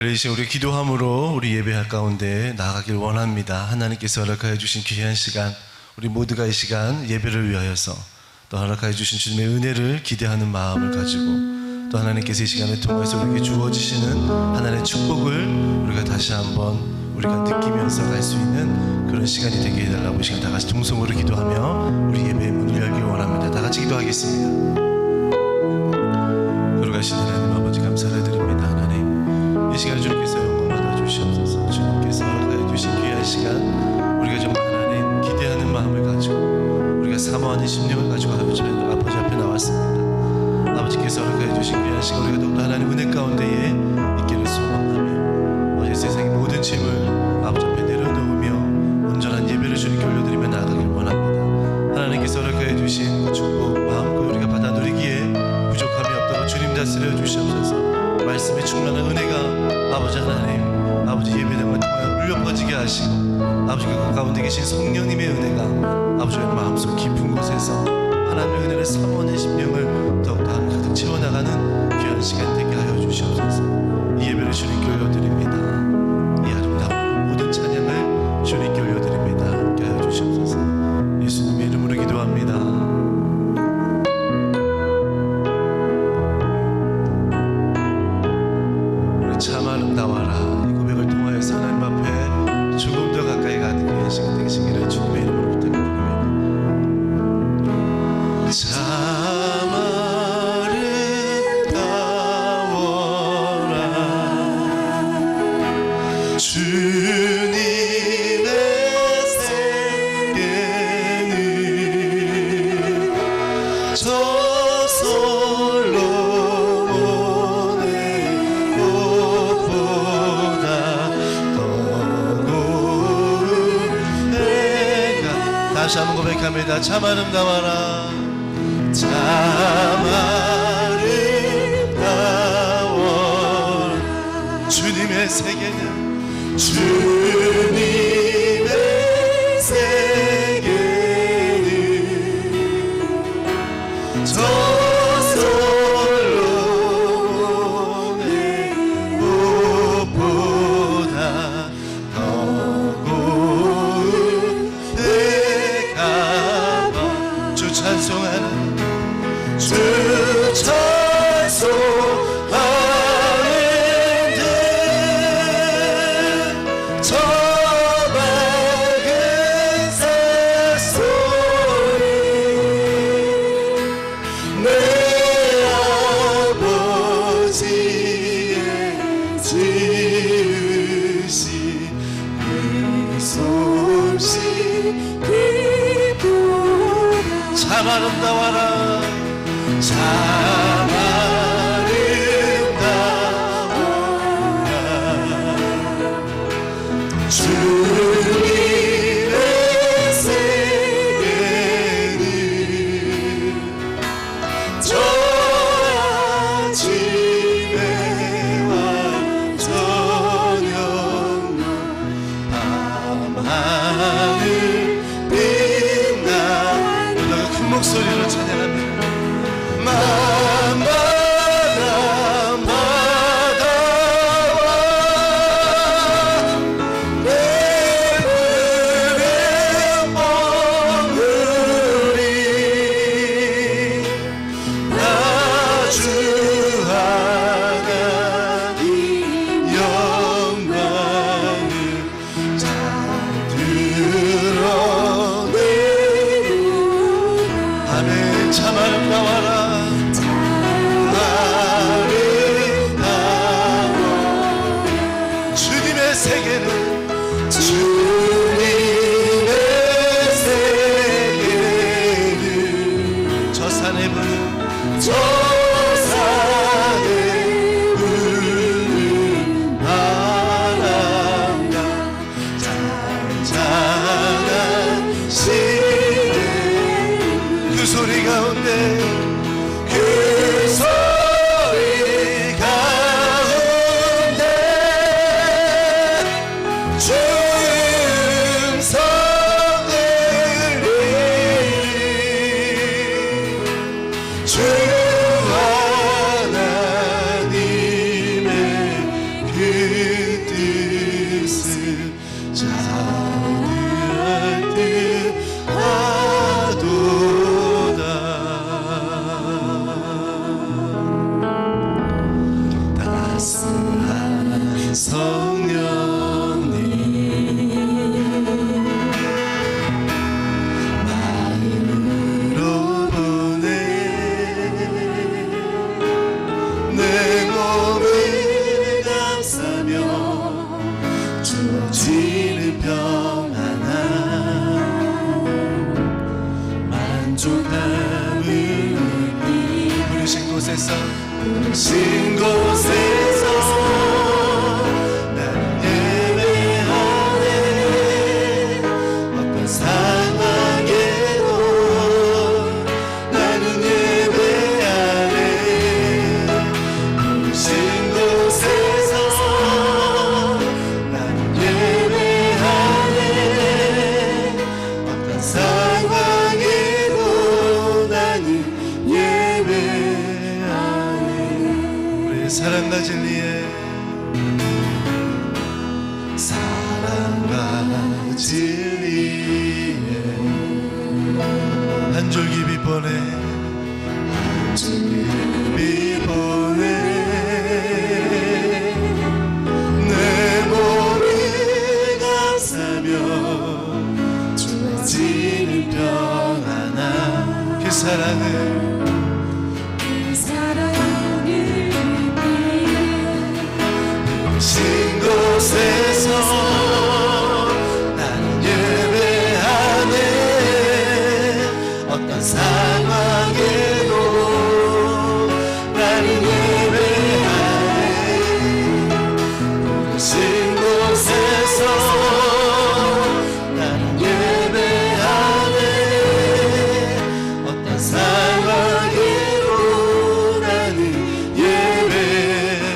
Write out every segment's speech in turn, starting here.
이 시간 우리 기도함으로 우리 예배할 가운데 나아가길 원합니다. 하나님께서 허락하여 주신 귀한 시간, 우리 모두가 이 시간 예배를 위하여서 또 허락하여 주신 주님의 은혜를 기대하는 마음을 가지고 또 하나님께서 이 시간을 통해서 우리에게 주어지시는 하나님의 축복을 우리가 다시 한번 우리가 느끼면서 갈 수 있는 그런 시간이 되게 해달라고 이 시간 다 같이 통성으로 기도하며 우리 예배의 문을 열길 원합니다. 다 같이 기도하겠습니다. 거룩하신 하나님 아버지 감사를 드립니다. 하나님 이 시간 주님께서 영광 받아 주시옵소서. 주님께서 허락하여 주신 귀한 시간, 우리가 정말 하나님 기대하는 마음을 가지고 우리가 사모하는 심령을 가지고 아버지 앞에 나왔습니다. 아버지께서 허락하여 주신 귀한 시간, 우리가 더욱더 하나님 은혜 가운데에 있기를 소망하며 어제 세상의 모든 짐을 아버지 앞에 내려놓으며 온전한 예배를 주님께 올려드리며 나아가길 원합니다. 하나님께서 허락하여 주신 그 축복 마음껏 우리가 받아 누리기에 부족함이 없도록 주님 다스려 주시옵소서. 말씀의 충만한 은혜가 아버지 하나님, 아버지 예배당을 통하여 울려 퍼지게 하시고 아버지가 그 가운데 계신 성령님의 은혜가 아버지의 마음속 깊은 곳에서 하나님의 은혜를 사모하는 심령을 더욱더 가득 채워나가는 귀한 시간 되게 하여 주시옵소서. 이 예배를 주님께 올려드립니다. 이 아름다운 모든 찬양을 주님께 올려드립니다. 함께 하여 주시옵소서. 예수님의 이름으로 기도합니다. 참 아름다워라. 이 고백을 통하여서 하나님 앞에 조금 더 가까이 가는 귀한 시간 되시기를 주님의 이름으로 부탁드립니다. 참 아름다워라. 주님의 생계는 저 솔로몬의 다시 한번 고백합니다. 참 아름다워라. 참 아름다워라. 주님의 세계는 주님의 세계는 저 솔로몬의 꽃보다 더 고운 주 찬송하는 주 찬송하는 듯 저 밝은 새소리 내 아버지의 지으신 그 솜씨 참 아름다워라. 참 아름다워라. 주님의 세계는 저 아침에 와 저녁로 밤하늘 목소리로 찬양합니다. 마음마다 받아와 내 뜻을 자들할 듯 하도다. 따스한 성령님 마음으로 보내 내 몸을 감싸며 주어지는 평안함 만족함을 부르신 곳에서 나는 예배하네. 어떤 상황에도 나는 예배하네. 부르신 곳에서 나는 예배하네. 어떤 상황에도 나는 예배하네. 우리 사랑과 진리에 사랑과 진리에 한 줄기 빛보내 한 줄기 빛보내 내 몸을 감싸며 주어지는 평안함 그 사랑을 신 곳에서 나는 예배하네. 어떤 상황에도 나는 예배하네. 신 곳에서 나는 예배하네. 어떤 상황에도 나는 예배하네.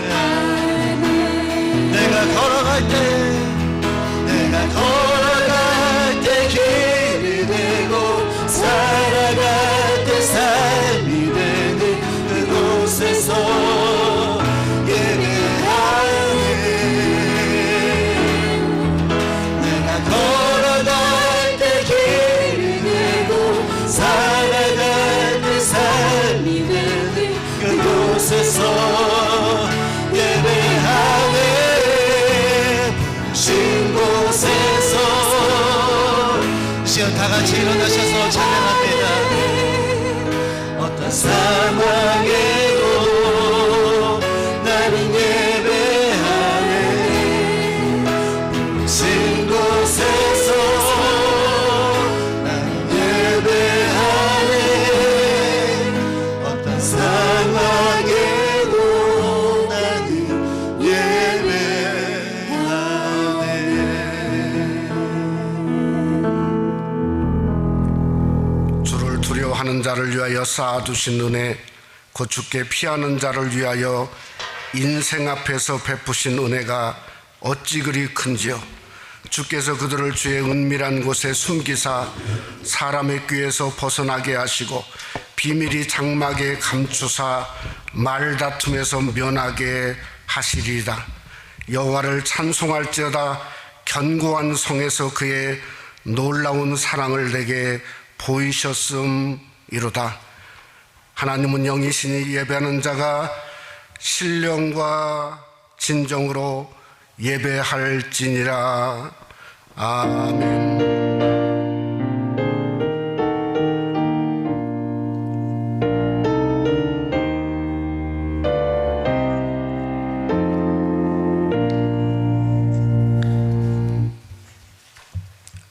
내가 걸어갈 때 길이 되고 살아갈 때 삶이 되는 그곳에서 예배하네. 내가 걸어갈 때 길이 되고 살아갈 때 삶이 되는 그곳에서 예배하네. 신 곳에서 시간 다 같이 일어나셔서 찬양합니다. 어떤 상황에도 나는 예배하네. 신 곳에서 나는 예배하네. 어떤 상황에도 나는 예배하네. 주를 두려워하는 자를 위하여 쌓아두신 은혜, 곧 주께 피하는 자를 위하여 인생 앞에서 베푸신 은혜가 어찌 그리 큰지요. 주께서 그들을 주의 은밀한 곳에 숨기사 사람의 귀에서 벗어나게 하시고 비밀이 장막에 감추사 말다툼에서 면하게 하시리이다. 여호와를 찬송할지어다. 견고한 성에서 그의 놀라운 사랑을 내게 보이셨음이로다. 하나님은 영이시니 예배하는 자가 신령과 진정으로 예배할지니라. 아멘.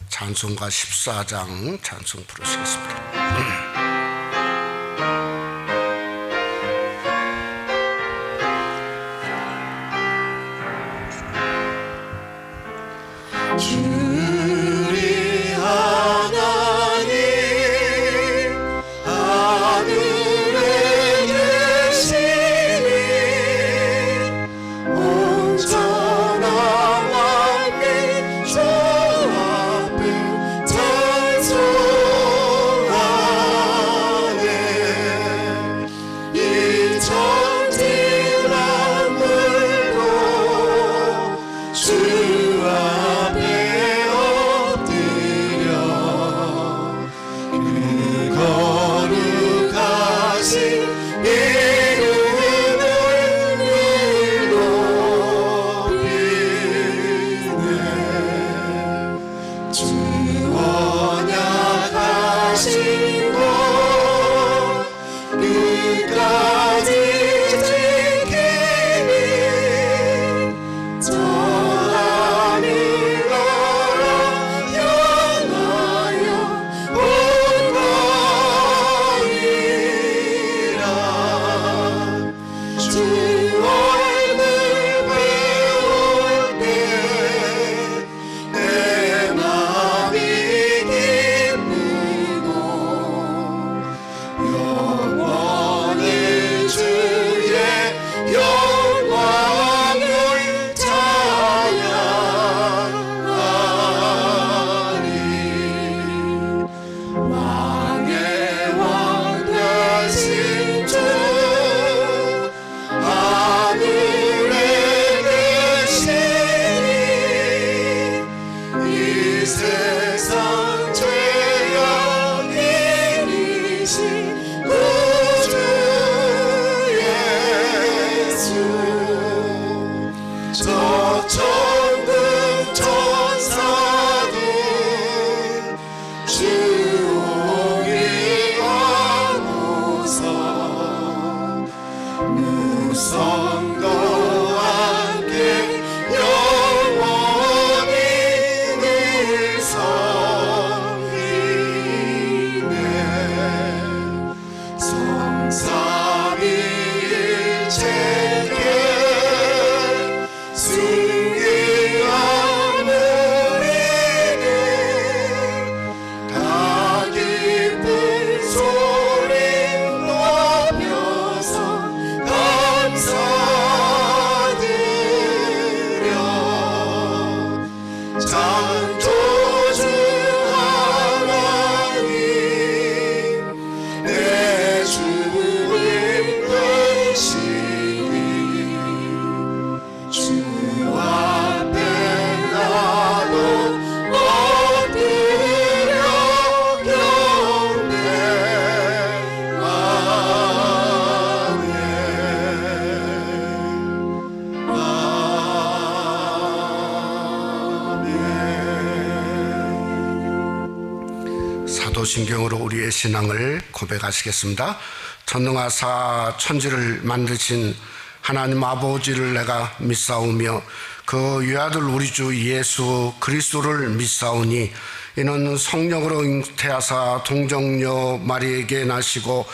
찬송가 14장 찬송 부르시겠습니다. 주리 하나님 하늘에 계시니 온전한 왕님 주 앞에 찬송하네. 이 천지 만물도 주 앞에 엎드려 그 거룩하신 이름을 높이네. 주 언약하신 것 끝까지 지키니 저 하늘 나라 향하여 온 거니라. 주 얼굴 배울 때 내 맘이 기쁘고 영원히 주의 영광을 찬양하리. 왕의 왕 되신 주 하늘에 계시니 이 세상 죄악인이신 구주 예수. 저 천국 천사들 주오기 하고서 무성도 함께 영원히 늘 섬기네. 성삼위일체께 승리한 우리는 다 기쁜 소리 높여서 감사드려. 창조주 하나님 내 주님 되시니 주 앞에 나도 엎드려 경배하네. 사도신경으로 우리의 신앙을 고백하시겠습니다. 전능하사 천지를 만드신 하나님 아버지를 내가 믿사오며 그 유아들 우리 주 예수 그리스도를 믿사오니 이는 성령으로 잉태하사 동정녀 마리에게 나시고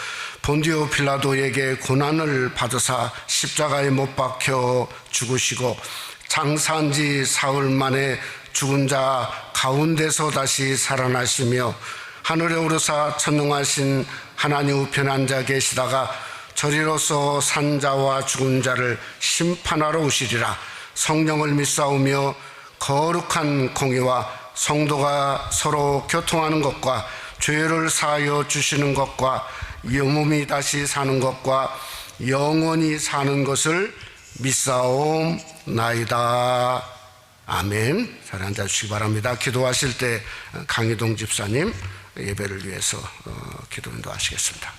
본디오 빌라도에게 고난을 받으사 십자가에 못 박혀 죽으시고 장사한 지 사흘 만에 죽은 자 가운데서 다시 살아나시며 하늘에 오르사 천능하신 하나님 우편에 앉아 계시다가 저리로서 산자와 죽은 자를 심판하러 오시리라. 성령을 믿사오며 거룩한 공의와 성도가 서로 교통하는 것과 죄를 사하여 주시는 것과 영혼이 다시 사는 것과 영원히 사는 것을 믿사옵나이다. 아멘. 잘 앉아주시기 바랍니다. 기도하실 때 강희동 집사님 예배를 위해서 기도 인도하시겠습니다.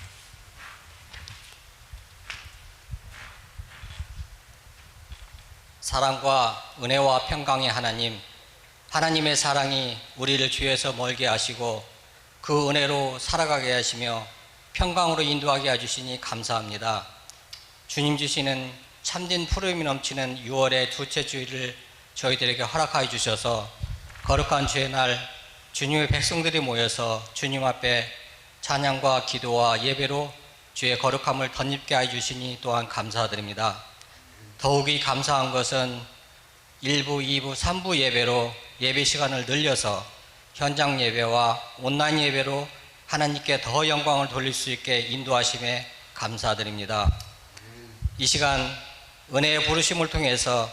사랑과 은혜와 평강의 하나님, 하나님의 사랑이 우리를 죄에서 멀게 하시고 그 은혜로 살아가게 하시며 평강으로 인도하게 해주시니 감사합니다. 주님 주시는 참된 푸름이 넘치는 6월의 둘째 주일을 저희들에게 허락하여 주셔서 거룩한 주의 날 주님의 백성들이 모여서 주님 앞에 찬양과 기도와 예배로 주의 거룩함을 덧입게 해주시니 또한 감사드립니다. 더욱이 감사한 것은 1부, 2부, 3부 예배로 예배 시간을 늘려서 현장 예배와 온라인 예배로 하나님께 더 영광을 돌릴 수 있게 인도하심에 감사드립니다. 이 시간 은혜의 부르심을 통해서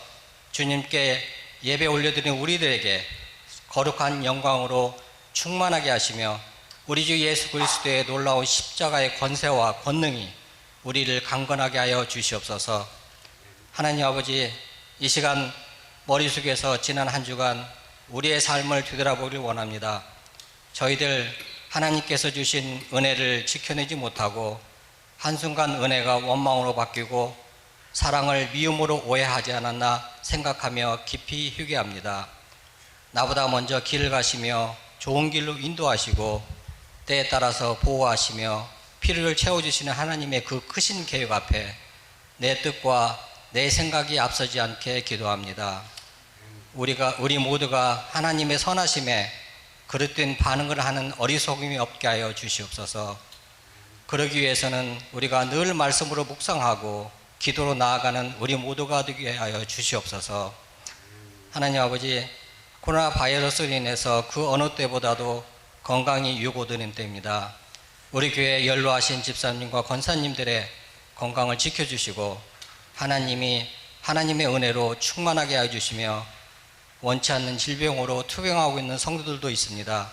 주님께 예배 올려드리는 우리들에게 거룩한 영광으로 충만하게 하시며 우리 주 예수 그리스도의 놀라운 십자가의 권세와 권능이 우리를 강건하게 하여 주시옵소서. 하나님 아버지, 이 시간 머릿속에서 지난 한 주간 우리의 삶을 되돌아보길 원합니다. 저희들 하나님께서 주신 은혜를 지켜내지 못하고 한순간 은혜가 원망으로 바뀌고 사랑을 미움으로 오해하지 않았나 생각하며 깊이 회개합니다. 나보다 먼저 길을 가시며 좋은 길로 인도하시고 때에 따라서 보호하시며 필요를 채워주시는 하나님의 그 크신 계획 앞에 내 뜻과 내 생각이 앞서지 않게 기도합니다. 우리 모두가 하나님의 선하심에 그릇된 반응을 하는 어리석음이 없게 하여 주시옵소서. 그러기 위해서는 우리가 늘 말씀으로 묵상하고 기도로 나아가는 우리 모두가 되게 하여 주시옵소서. 하나님 아버지, 코로나 바이러스로 인해서 그 어느 때보다도 건강이 요구되는 때입니다. 우리 교회 연로하신 집사님과 권사님들의 건강을 지켜주시고 하나님의 은혜로 충만하게 하여 주시며 원치 않는 질병으로 투병하고 있는 성도들도 있습니다.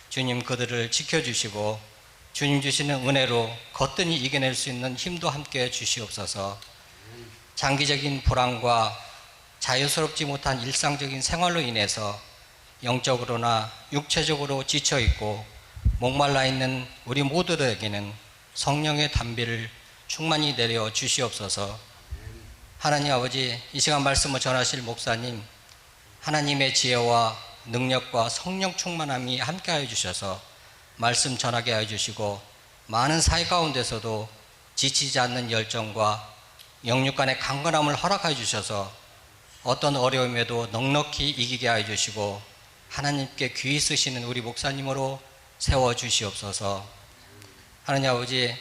주님 그들을 지켜주시고 주님 주시는 은혜로 거뜬히 이겨낼 수 있는 힘도 함께 주시옵소서. 장기적인 불안과 자유스럽지 못한 일상적인 생활로 인해서 영적으로나 육체적으로 지쳐있고 목말라 있는 우리 모두들에게는 성령의 담비를 충만히 내려 주시옵소서. 하나님 아버지, 이 시간 말씀을 전하실 목사님, 하나님의 지혜와 능력과 성령 충만함이 함께하여 주셔서 말씀 전하게 하여 주시고 많은 사회 가운데서도 지치지 않는 열정과 영육 간의 강건함을 허락하여 주셔서 어떤 어려움에도 넉넉히 이기게 하여 주시고 하나님께 귀히 쓰시는 우리 목사님으로 세워주시옵소서. 하나님 아버지,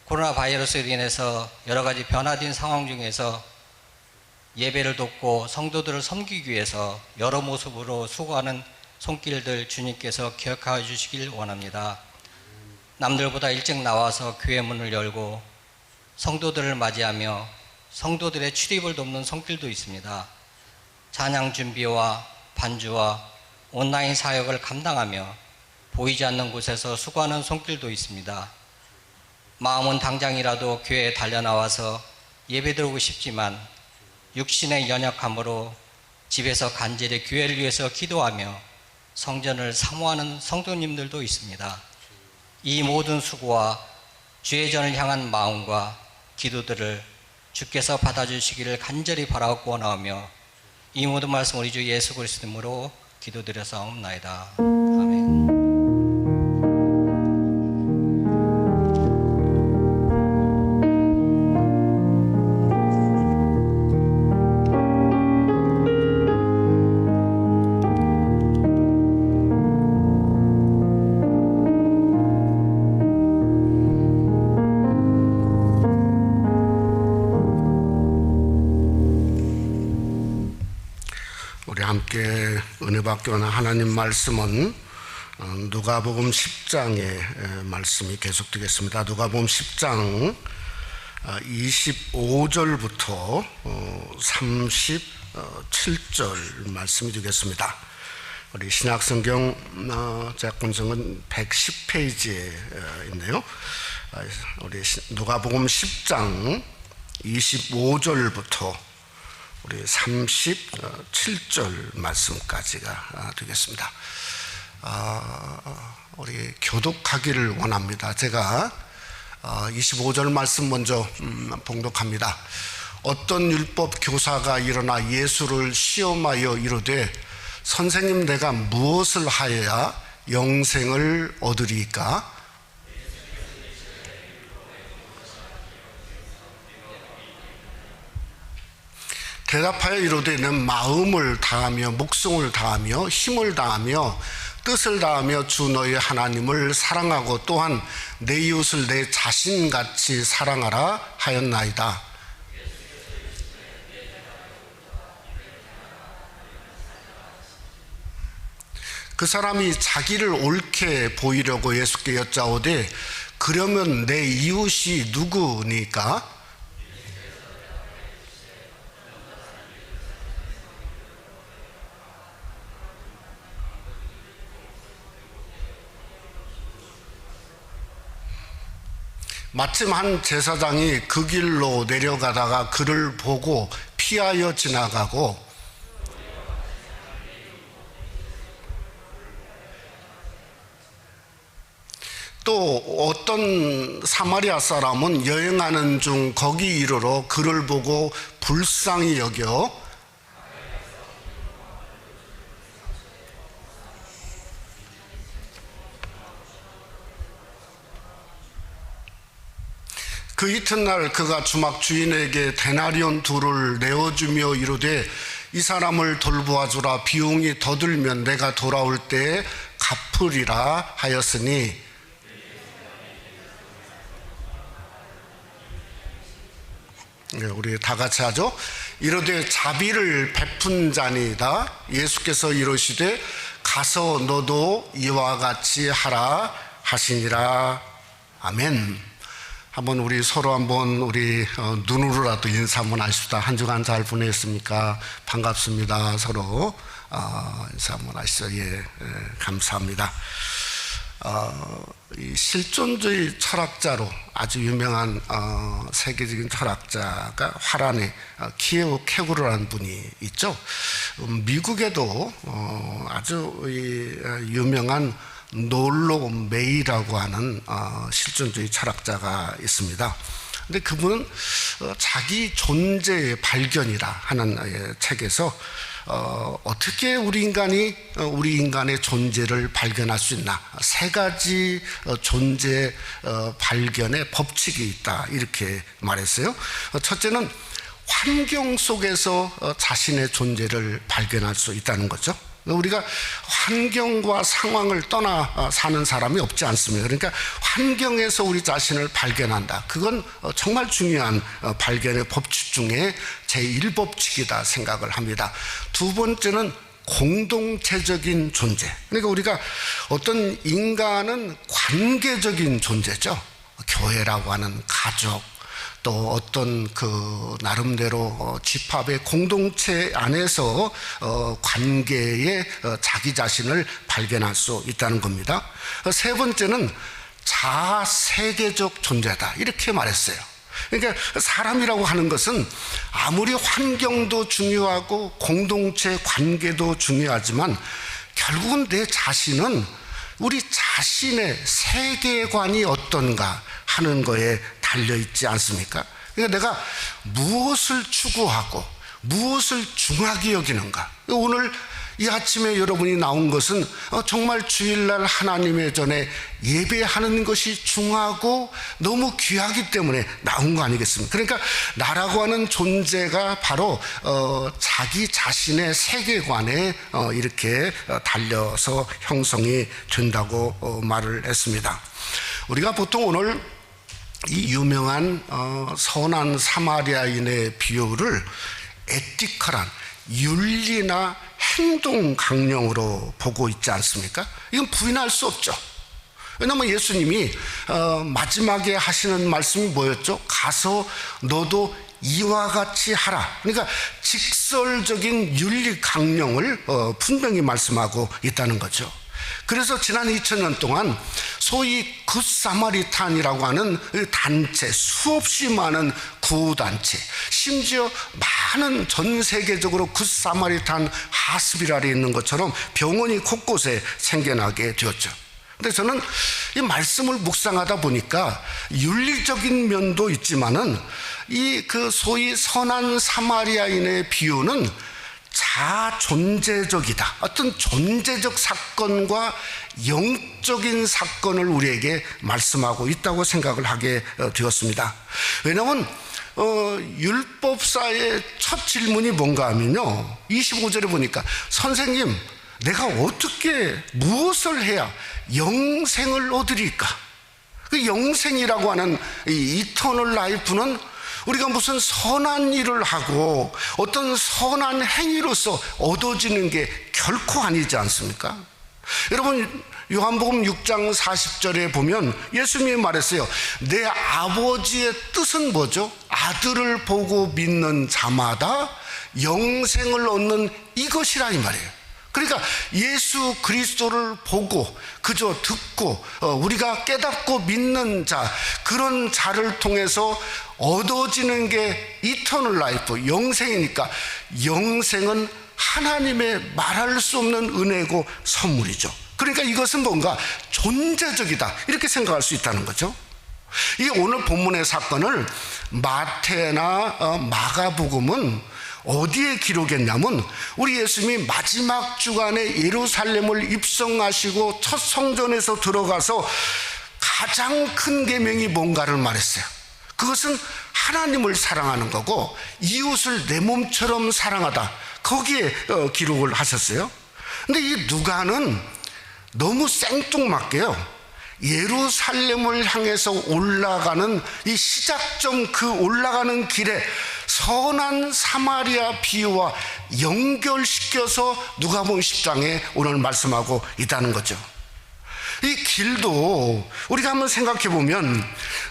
코로나 바이러스로 인해서 여러 가지 변화된 상황 중에서 예배를 돕고 성도들을 섬기기 위해서 여러 모습으로 수고하는 손길들 주님께서 기억하여 주시길 원합니다. 남들보다 일찍 나와서 교회 문을 열고 성도들을 맞이하며 성도들의 출입을 돕는 손길도 있습니다. 찬양 준비와 반주와 온라인 사역을 감당하며 보이지 않는 곳에서 수고하는 손길도 있습니다. 마음은 당장이라도 교회에 달려나와서 예배드리고 싶지만 육신의 연약함으로 집에서 간절히 교회를 위해서 기도하며 성전을 사모하는 성도님들도 있습니다. 이 모든 수고와 주의 전을 향한 마음과 기도들을 주께서 받아주시기를 간절히 바라고 원하오며 이 모든 말씀 우리 주 예수 그리스도 이름으로 기도드려사옵나이다. 아멘. 우리 함께 은혜 받기 원하는 하나님 말씀은 누가복음 10장의 말씀이 계속되겠습니다. 누가복음 10장 25절부터 37절 말씀이 되겠습니다. 우리 신약성경 제약본성은 110페이지에 있네요. 우리 누가복음 10장 25절부터 우리 37절 말씀까지가 되겠습니다. 우리 교독하기를 원합니다. 제가 25절 말씀 먼저 봉독합니다. 어떤 율법 교사가 일어나 예수를 시험하여 이르되 선생님, 내가 무엇을 하여야 영생을 얻으리이까? 대답하여 이르되 는 마음을 다하며 목숨을 다하며 힘을 다하며 뜻을 다하며 주 너희 하나님을 사랑하고 또한 내 이웃을 내 자신같이 사랑하라 하였나이다. 그 사람이 자기를 옳게 보이려고 예수께 여짜오되 그러면 내 이웃이 누구니까? 마침 한 제사장이 그 길로 내려가다가 그를 보고 피하여 지나가고 또 어떤 사마리아 사람은 여행하는 중 거기 이르러 그를 보고 불쌍히 여겨 그 이튿날 그가 주막 주인에게 데나리온 둘을 내어주며 이르되 이 사람을 돌보아주라. 비용이 더 들면 내가 돌아올 때에 갚으리라 하였으니, 우리 다 같이 하죠. 이르되 자비를 베푼 자니이다. 예수께서 이르시되 가서 너도 이와 같이 하라 하시니라. 아멘. 한번 우리 서로 한번 우리 눈으로라도 인사 한번 하십시다. 한 주간 잘 보냈습니까? 반갑습니다. 서로 인사 한번 하시죠. 예, 감사합니다. 이 실존주의 철학자로 아주 유명한 세계적인 철학자가 화란의 키에우 케구르라는 분이 있죠. 미국에도 아주 유명한 놀로 메이라고 하는 실존주의 철학자가 있습니다. 근데 그분은 자기 존재의 발견이라 하는 책에서 어떻게 우리 인간의 존재를 발견할 수 있나, 세 가지 존재 발견의 법칙이 있다 이렇게 말했어요. 첫째는 환경 속에서 자신의 존재를 발견할 수 있다는 거죠. 우리가 환경과 상황을 떠나 사는 사람이 없지 않습니다. 그러니까 환경에서 우리 자신을 발견한다. 그건 정말 중요한 발견의 법칙 중에 제1법칙이다 생각을 합니다. 두 번째는 공동체적인 존재. 그러니까 우리가 어떤 인간은 관계적인 존재죠. 교회라고 하는 가족, 또 어떤 그 나름대로 집합의 공동체 안에서 관계에 자기 자신을 발견할 수 있다는 겁니다. 세 번째는 자세계적 존재다 이렇게 말했어요. 그러니까 사람이라고 하는 것은 아무리 환경도 중요하고 공동체 관계도 중요하지만 결국은 내 자신은 우리 자신의 세계관이 어떤가 하는 거에 달려있지 않습니까? 그러니까 내가 무엇을 추구하고 무엇을 중하게 여기는가. 오늘 이 아침에 여러분이 나온 것은 정말 주일날 하나님의 전에 예배하는 것이 중하고 너무 귀하기 때문에 나온 거 아니겠습니까? 그러니까 나라고 하는 존재가 바로 자기 자신의 세계관에 이렇게 달려서 형성이 된다고 말을 했습니다. 우리가 보통 오늘 이 유명한 선한 사마리아인의 비유를 에티컬한 윤리나 행동 강령으로 보고 있지 않습니까? 이건 부인할 수 없죠. 왜냐하면 예수님이 마지막에 하시는 말씀이 뭐였죠? 가서 너도 이와 같이 하라. 그러니까 직설적인 윤리 강령을 분명히 말씀하고 있다는 거죠. 그래서 지난 2000년 동안 소위 굿사마리탄이라고 하는 단체, 수없이 많은 구호단체, 심지어 많은 전 세계적으로 굿사마리탄 하스피탈이 있는 것처럼 병원이 곳곳에 생겨나게 되었죠. 근데 저는 이 말씀을 묵상하다 보니까 윤리적인 면도 있지만은 이 그 소위 선한 사마리아인의 비유는 자존재적이다. 어떤 존재적 사건과 영적인 사건을 우리에게 말씀하고 있다고 생각을 하게 되었습니다. 왜냐하면 율법사의 첫 질문이 뭔가 하면요, 25절에 보니까 선생님, 내가 어떻게 무엇을 해야 영생을 얻으리까? 그 영생이라고 하는 이 이터널 라이프는 우리가 무슨 선한 일을 하고 어떤 선한 행위로서 얻어지는 게 결코 아니지 않습니까? 여러분, 요한복음 6장 40절에 보면 예수님이 말했어요. 내 아버지의 뜻은 뭐죠? 아들을 보고 믿는 자마다 영생을 얻는 이것이라 이 말이에요. 그러니까 예수 그리스도를 보고 그저 듣고 우리가 깨닫고 믿는 자, 그런 자를 통해서 얻어지는 게 이터널 라이프, 영생이니까 영생은 하나님의 말할 수 없는 은혜고 선물이죠. 그러니까 이것은 뭔가 존재적이다 이렇게 생각할 수 있다는 거죠. 이 오늘 본문의 사건을 마태나 마가복음은 어디에 기록했냐면 우리 예수님이 마지막 주간에 예루살렘을 입성하시고 첫 성전에서 들어가서 가장 큰 계명이 뭔가를 말했어요. 그것은 하나님을 사랑하는 거고 이웃을 내 몸처럼 사랑하다, 거기에 기록을 하셨어요. 근데 이 누가는 너무 생뚱맞게요, 예루살렘을 향해서 올라가는 이 시작점, 그 올라가는 길에 선한 사마리아 비유와 연결시켜서 누가복음 10장에 오늘 말씀하고 있다는 거죠. 이 길도 우리가 한번 생각해 보면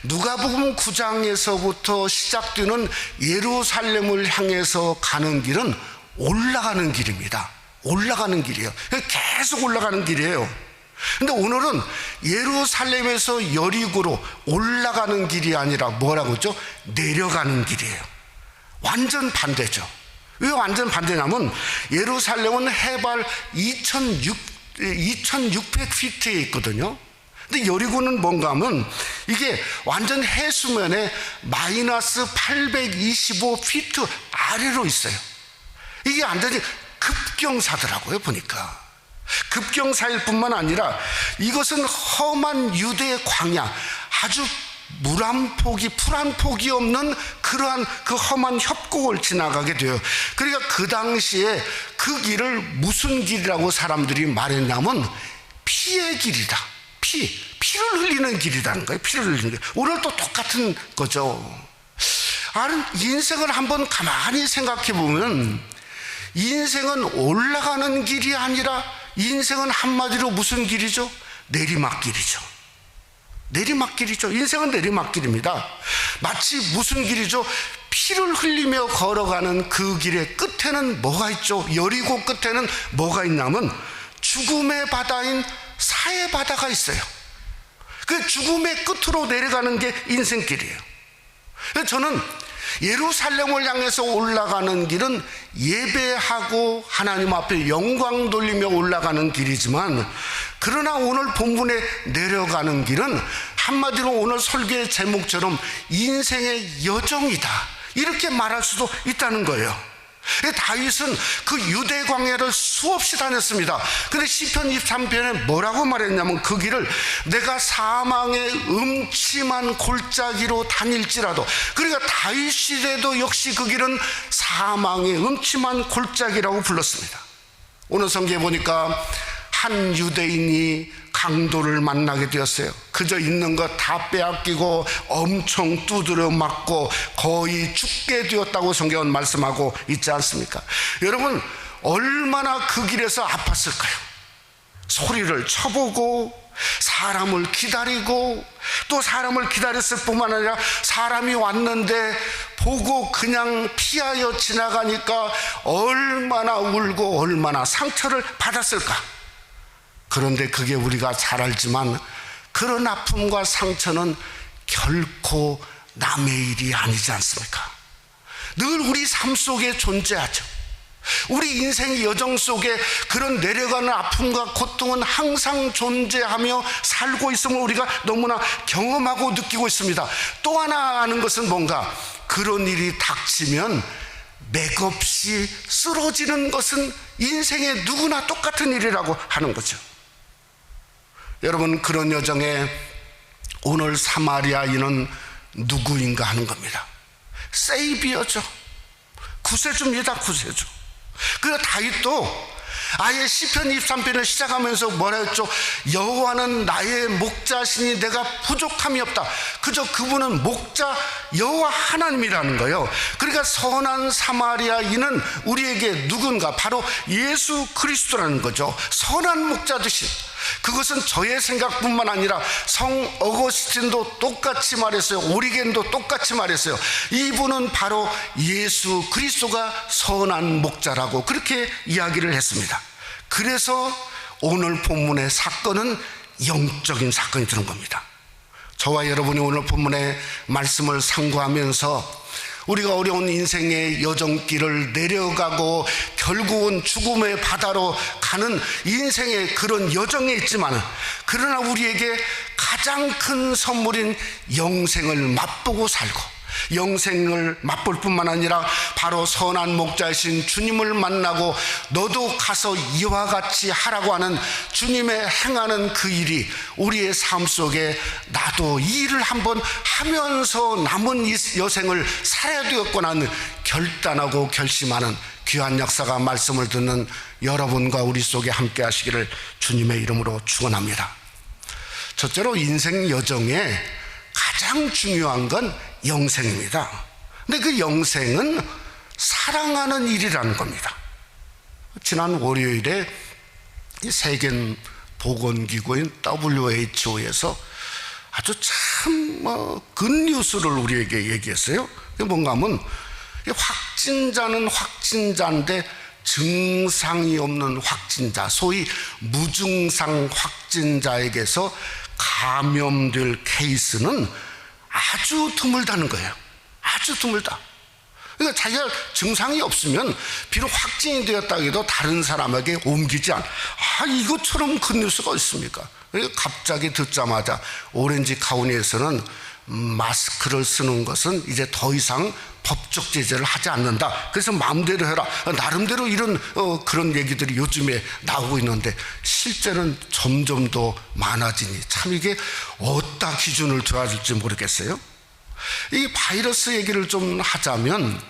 누가복음 9장에서부터 시작되는 예루살렘을 향해서 가는 길은 올라가는 길입니다. 올라가는 길이에요. 계속 올라가는 길이에요. 근데 오늘은 예루살렘에서 여리고로 올라가는 길이 아니라 뭐라고 했죠? 내려가는 길이에요. 완전 반대죠. 왜 완전 반대냐면 예루살렘은 해발 2600피트에 있거든요. 근데 여리고는 뭔가 하면 이게 완전 해수면에 마이너스 825피트 아래로 있어요. 이게 완전히 급경사더라고요, 보니까. 급경사일 뿐만 아니라 이것은 험한 유대의 광야, 아주 물 한 폭이, 풀 한 폭이 없는 그러한 그 험한 협곡을 지나가게 돼요. 그러니까 그 당시에 그 길을 무슨 길이라고 사람들이 말했냐면 피의 길이다. 피를 흘리는 길이라는 거예요. 피를 흘리는 길. 오늘도 똑같은 거죠. 인생을 한번 가만히 생각해 보면 인생은 올라가는 길이 아니라 인생은 한마디로 무슨 길이죠? 내리막길이죠. 내리막길이죠. 인생은 내리막길입니다. 마치 무슨 길이죠? 피를 흘리며 걸어가는 그 길의 끝에는 뭐가 있죠? 여리고 끝에는 뭐가 있냐면 죽음의 바다인 사의 바다가 있어요. 그 죽음의 끝으로 내려가는 게 인생길이에요. 저는 예루살렘을 향해서 올라가는 길은 예배하고 하나님 앞에 영광 돌리며 올라가는 길이지만, 그러나 오늘 본문에 내려가는 길은 한마디로 오늘 설교의 제목처럼 인생의 여정이다, 이렇게 말할 수도 있다는 거예요. 다윗은 그 유대 광야를 수없이 다녔습니다. 근데 시편 23편에 뭐라고 말했냐면 그 길을 내가 사망의 음침한 골짜기로 다닐지라도, 그러니까 다윗 시대도 역시 그 길은 사망의 음침한 골짜기라고 불렀습니다. 오늘 성경에 보니까 한 유대인이 강도를 만나게 되었어요. 그저 있는 것 다 빼앗기고 엄청 두드려 맞고 거의 죽게 되었다고 성경은 말씀하고 있지 않습니까? 여러분, 얼마나 그 길에서 아팠을까요? 소리를 쳐보고 사람을 기다리고 또 사람을 기다렸을 뿐만 아니라 사람이 왔는데 보고 그냥 피하여 지나가니까 얼마나 울고 얼마나 상처를 받았을까? 그런데 그게 우리가 잘 알지만 그런 아픔과 상처는 결코 남의 일이 아니지 않습니까? 늘 우리 삶 속에 존재하죠. 우리 인생의 여정 속에 그런 내려가는 아픔과 고통은 항상 존재하며 살고 있음을 우리가 너무나 경험하고 느끼고 있습니다. 또 하나 아는 것은 뭔가, 그런 일이 닥치면 맥없이 쓰러지는 것은 인생의 누구나 똑같은 일이라고 하는 거죠. 여러분, 그런 여정에 오늘 사마리아인은 누구인가 하는 겁니다. 세이비어죠. 구세주입니다. 구세주. 그리고 다윗도 아예 시편 23편을 시작하면서 뭐라 했죠? 여호와는 나의 목자시니 내가 부족함이 없다. 그저 그분은 목자 여호와 하나님이라는 거예요. 그러니까 선한 사마리아인은 우리에게 누군가, 바로 예수 그리스도라는 거죠. 선한 목자 되신, 그것은 저의 생각뿐만 아니라 성 어거스틴도 똑같이 말했어요. 오리겐도 똑같이 말했어요. 이분은 바로 예수 그리스도가 선한 목자라고 그렇게 이야기를 했습니다. 그래서 오늘 본문의 사건은 영적인 사건이 되는 겁니다. 저와 여러분이 오늘 본문의 말씀을 상고하면서 우리가 어려운 인생의 여정길을 내려가고 결국은 죽음의 바다로 가는 인생의 그런 여정에 있지만, 그러나 우리에게 가장 큰 선물인 영생을 맛보고 살고, 영생을 맛볼 뿐만 아니라 바로 선한 목자이신 주님을 만나고 너도 가서 이와 같이 하라고 하는 주님의 행하는 그 일이 우리의 삶 속에 나도 이 일을 한번 하면서 남은 이 여생을 살아야 되겠구나 하는 결단하고 결심하는 귀한 역사가 말씀을 듣는 여러분과 우리 속에 함께 하시기를 주님의 이름으로 축원합니다. 첫째로 인생 여정에 가장 중요한 건 영생입니다. 근데 그 영생은 사랑하는 일이라는 겁니다. 지난 월요일에 세계보건기구인 WHO에서 아주 참 굿뉴스를 우리에게 얘기했어요. 그게 뭔가 하면 확진자는 확진자인데 증상이 없는 확진자, 소위 무증상 확진자에게서 감염될 케이스는 아주 드물다는 거예요. 아주 드물다. 그러니까 자기가 증상이 없으면 비록 확진이 되었다 해도 다른 사람에게 옮기지 않아. 이것처럼 큰 뉴스가 있습니까? 갑자기 듣자마자 오렌지 카운티에서는 마스크를 쓰는 것은 이제 더 이상 법적 제재를 하지 않는다. 그래서 마음대로 해라. 나름대로 이런 그런 얘기들이 요즘에 나오고 있는데 실제는 점점 더 많아지니 참 이게 어디다 기준을 둬야 될지 모르겠어요. 이 바이러스 얘기를 좀 하자면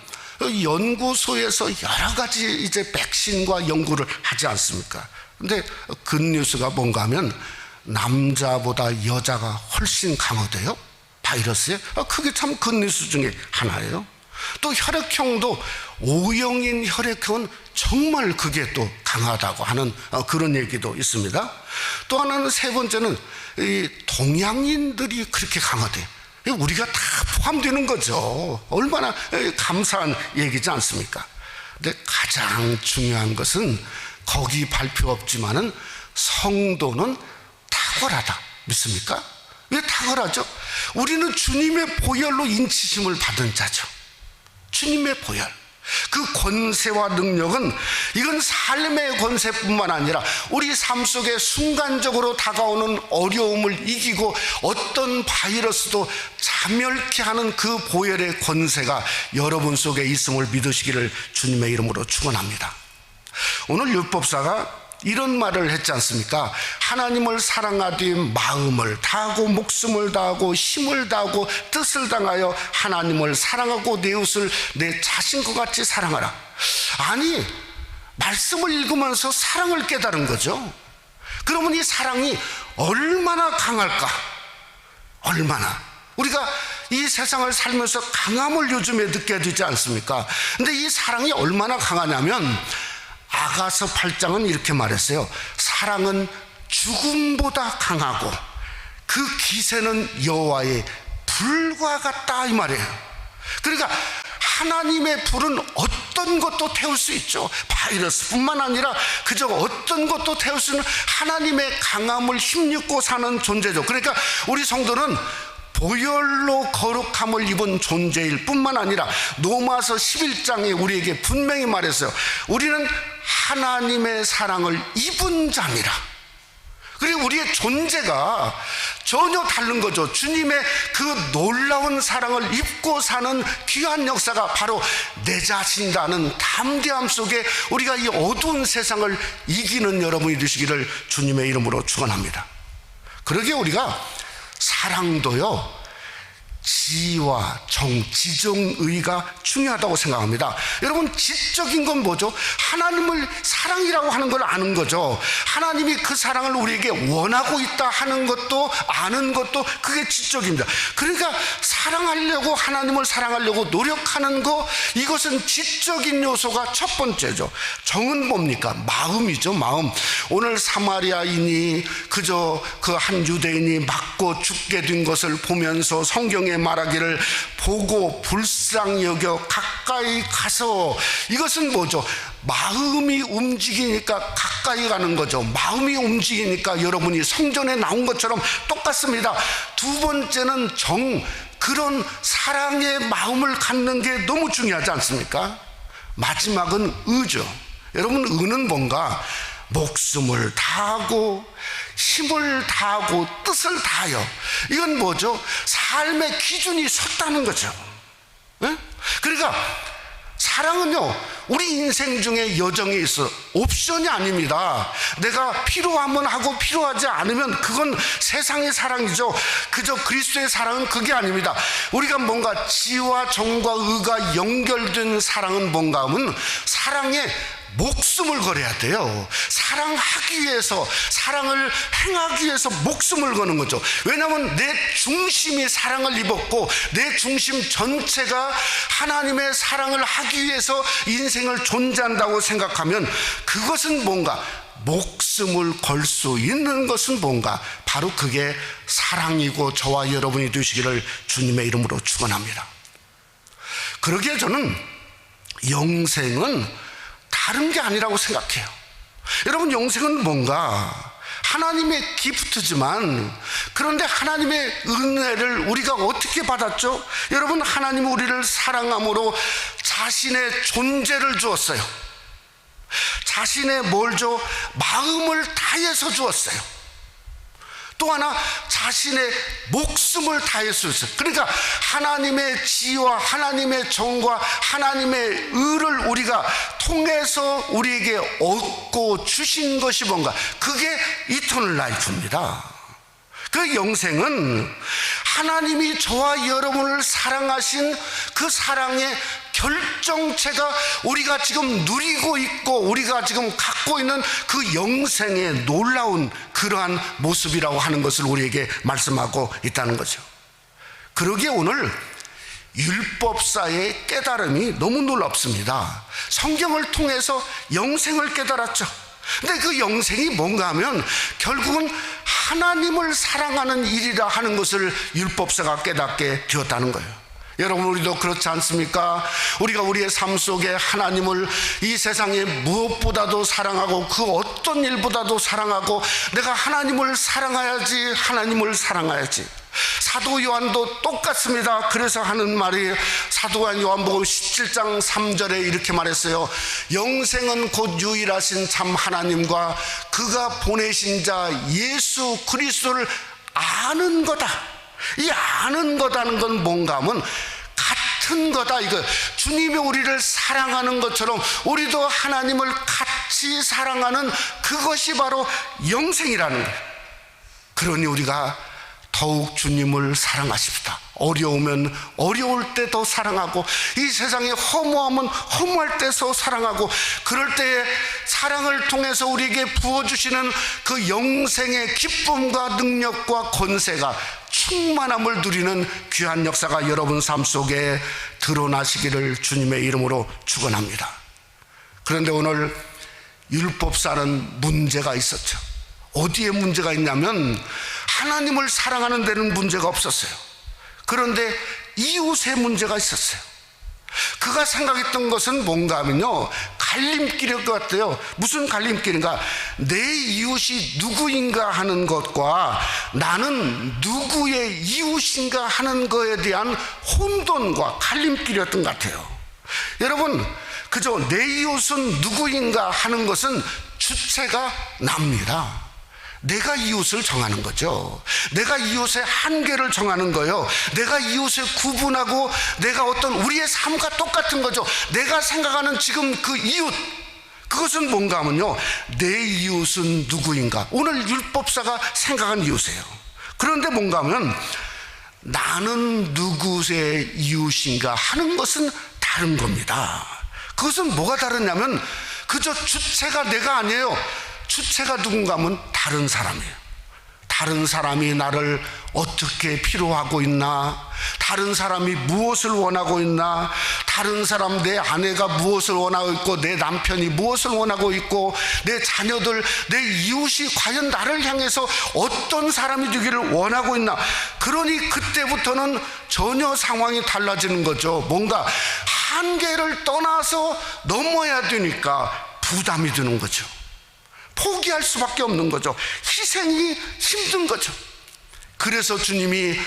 연구소에서 여러 가지 이제 백신과 연구를 하지 않습니까? 근데 굿뉴스가 뭔가 하면 남자보다 여자가 훨씬 강화돼요. 바이러스에. 그게 참 굿뉴스 중에 하나예요. 또 혈액형도 O형인 혈액형은 정말 그게 또 강하다고 하는 그런 얘기도 있습니다. 또 하나는 세 번째는 이 동양인들이 그렇게 강하대요. 우리가 다 포함되는 거죠. 얼마나 감사한 얘기지 않습니까? 근데 가장 중요한 것은 거기 발표 없지만은 성도는 탁월하다. 믿습니까? 왜 탁월하죠? 우리는 주님의 보혈로 인치심을 받은 자죠. 주님의 보혈. 그 권세와 능력은 이건 삶의 권세뿐만 아니라 우리 삶 속에 순간적으로 다가오는 어려움을 이기고 어떤 바이러스도 자멸케 하는 그 보혈의 권세가 여러분 속에 있음을 믿으시기를 주님의 이름으로 축원합니다. 오늘 율법사가 이런 말을 했지 않습니까? 하나님을 사랑하되 마음을 다하고 목숨을 다하고 힘을 다하고 뜻을 다하여 하나님을 사랑하고 내 이웃을 내 자신과 같이 사랑하라. 아니, 말씀을 읽으면서 사랑을 깨달은 거죠. 그러면 이 사랑이 얼마나 강할까? 얼마나. 우리가 이 세상을 살면서 강함을 요즘에 느껴야 되지 않습니까? 근데 이 사랑이 얼마나 강하냐면 아가서 8장은 이렇게 말했어요. 사랑은 죽음보다 강하고 그 기세는 여호와의 불과 같다, 이 말이에요. 그러니까 하나님의 불은 어떤 것도 태울 수 있죠. 바이러스뿐만 아니라 그저 어떤 것도 태울 수 있는 하나님의 강함을 힘입고 사는 존재죠. 그러니까 우리 성도는 보혈로 거룩함을 입은 존재일 뿐만 아니라 로마서 11장에 우리에게 분명히 말했어요. 우리는 하나님의 사랑을 입은 자니라. 그리고 우리의 존재가 전혀 다른 거죠. 주님의 그 놀라운 사랑을 입고 사는 귀한 역사가 바로 내 자신이라는 담대함 속에 우리가 이 어두운 세상을 이기는 여러분이 되시기를 주님의 이름으로 축원합니다. 그러기에 우리가 사랑도요, 지와 정, 지정의가 중요하다고 생각합니다. 여러분, 지적인 건 뭐죠? 하나님을 사랑이라고 하는 걸 아는 거죠. 하나님이 그 사랑을 우리에게 원하고 있다 하는 것도 아는 것도 그게 지적입니다. 그러니까 사랑하려고, 하나님을 사랑하려고 노력하는 거, 이것은 지적인 요소가 첫 번째죠. 정은 뭡니까? 마음이죠. 마음. 오늘 사마리아인이 그저 그 한 유대인이 맞고 죽게 된 것을 보면서 성경에 말하기를 보고 불쌍히 여겨 가까이 가서, 이것은 뭐죠? 마음이 움직이니까 가까이 가는 거죠. 마음이 움직이니까 여러분이 성전에 나온 것처럼 똑같습니다. 두 번째는 정, 그런 사랑의 마음을 갖는 게 너무 중요하지 않습니까? 마지막은 의죠. 여러분, 의는 뭔가 목숨을 다하고 힘을 다하고 뜻을 다하여, 이건 뭐죠? 삶의 기준이 섰다는 거죠. 네? 그러니까 사랑은요, 우리 인생 중에 여정이 있어 옵션이 아닙니다. 내가 필요하면 하고 필요하지 않으면 그건 세상의 사랑이죠. 그저 그리스도의 사랑은 그게 아닙니다. 우리가 뭔가 지와 정과 의가 연결된 사랑은 뭔가 하면 사랑에 목숨을 걸어야 돼요. 사랑하기 위해서, 사랑을 행하기 위해서 목숨을 거는 거죠. 왜냐하면 내 중심이 사랑을 입었고 내 중심 전체가 하나님의 사랑을 하기 위해서 인생을 존재한다고 생각하면 그것은 뭔가, 목숨을 걸 수 있는 것은 뭔가, 바로 그게 사랑이고 저와 여러분이 되시기를 주님의 이름으로 축원합니다. 그러기에 저는 영생은 다른 게 아니라고 생각해요. 여러분, 영생은 뭔가 하나님의 기프트지만, 그런데 하나님의 은혜를 우리가 어떻게 받았죠? 여러분, 하나님은 우리를 사랑함으로 자신의 존재를 주었어요. 자신의 뭘 줘? 마음을 다해서 주었어요. 또 하나, 자신의 목숨을 다해서 줬어요. 그러니까 하나님의 지와 하나님의 정과 하나님의 의를 우리가 통해서 우리에게 얻고 주신 것이 뭔가, 그게 이터널 라이프입니다. 그 영생은 하나님이 저와 여러분을 사랑하신 그 사랑의 결정체가 우리가 지금 누리고 있고 우리가 지금 갖고 있는 그 영생의 놀라운 그러한 모습이라고 하는 것을 우리에게 말씀하고 있다는 거죠. 그러기에 오늘 율법사의 깨달음이 너무 놀랍습니다. 성경을 통해서 영생을 깨달았죠. 근데 그 영생이 뭔가 하면 결국은 하나님을 사랑하는 일이라 하는 것을 율법사가 깨닫게 되었다는 거예요. 여러분, 우리도 그렇지 않습니까? 우리가 우리의 삶 속에 하나님을 이 세상에 무엇보다도 사랑하고 그 어떤 일보다도 사랑하고, 내가 하나님을 사랑해야지, 하나님을 사랑해야지. 사도 요한도 똑같습니다. 그래서 하는 말이, 사도 요한복음 17장 3절에 이렇게 말했어요. 영생은 곧 유일하신 참 하나님과 그가 보내신 자 예수 그리스도를 아는 거다. 이 아는 거다는 건 뭔가 하면 같은 거다, 이거. 주님이 우리를 사랑하는 것처럼 우리도 하나님을 같이 사랑하는 그것이 바로 영생이라는 거예요. 그러니 우리가 더욱 주님을 사랑하십시다. 어려우면 어려울 때 더 사랑하고, 이 세상에 허무하면 허무할 때 더 사랑하고, 그럴 때에 사랑을 통해서 우리에게 부어주시는 그 영생의 기쁨과 능력과 권세가, 충만함을 누리는 귀한 역사가 여러분 삶 속에 드러나시기를 주님의 이름으로 축원합니다. 그런데 오늘 율법사는 문제가 있었죠. 어디에 문제가 있냐면 하나님을 사랑하는 데는 문제가 없었어요. 그런데 이웃에 문제가 있었어요. 그가 생각했던 것은 뭔가 하면요, 갈림길일 것 같아요. 무슨 갈림길인가? 내 이웃이 누구인가 하는 것과 나는 누구의 이웃인가 하는 것에 대한 혼돈과 갈림길이었던 것 같아요. 여러분, 그저 내 이웃은 누구인가 하는 것은 주체가 납니다. 내가 이웃을 정하는 거죠. 내가 이웃의 한계를 정하는 거예요. 내가 이웃을 구분하고, 내가 어떤 우리의 삶과 똑같은 거죠. 내가 생각하는 지금 그 이웃, 그것은 뭔가 하면요, 내 이웃은 누구인가. 오늘 율법사가 생각한 이웃이에요. 그런데 뭔가 하면 나는 누구의 이웃인가 하는 것은 다른 겁니다. 그것은 뭐가 다르냐면 그저 주체가 내가 아니에요. 주체가 누군가 하면 다른 사람이에요. 다른 사람이 나를 어떻게 필요하고 있나, 다른 사람이 무엇을 원하고 있나, 다른 사람, 내 아내가 무엇을 원하고 있고, 내 남편이 무엇을 원하고 있고, 내 자녀들, 내 이웃이 과연 나를 향해서 어떤 사람이 되기를 원하고 있나. 그러니 그때부터는 전혀 상황이 달라지는 거죠. 뭔가 한계를 떠나서 넘어야 되니까 부담이 드는 거죠. 포기할 수밖에 없는 거죠. 희생이 힘든 거죠. 그래서 주님이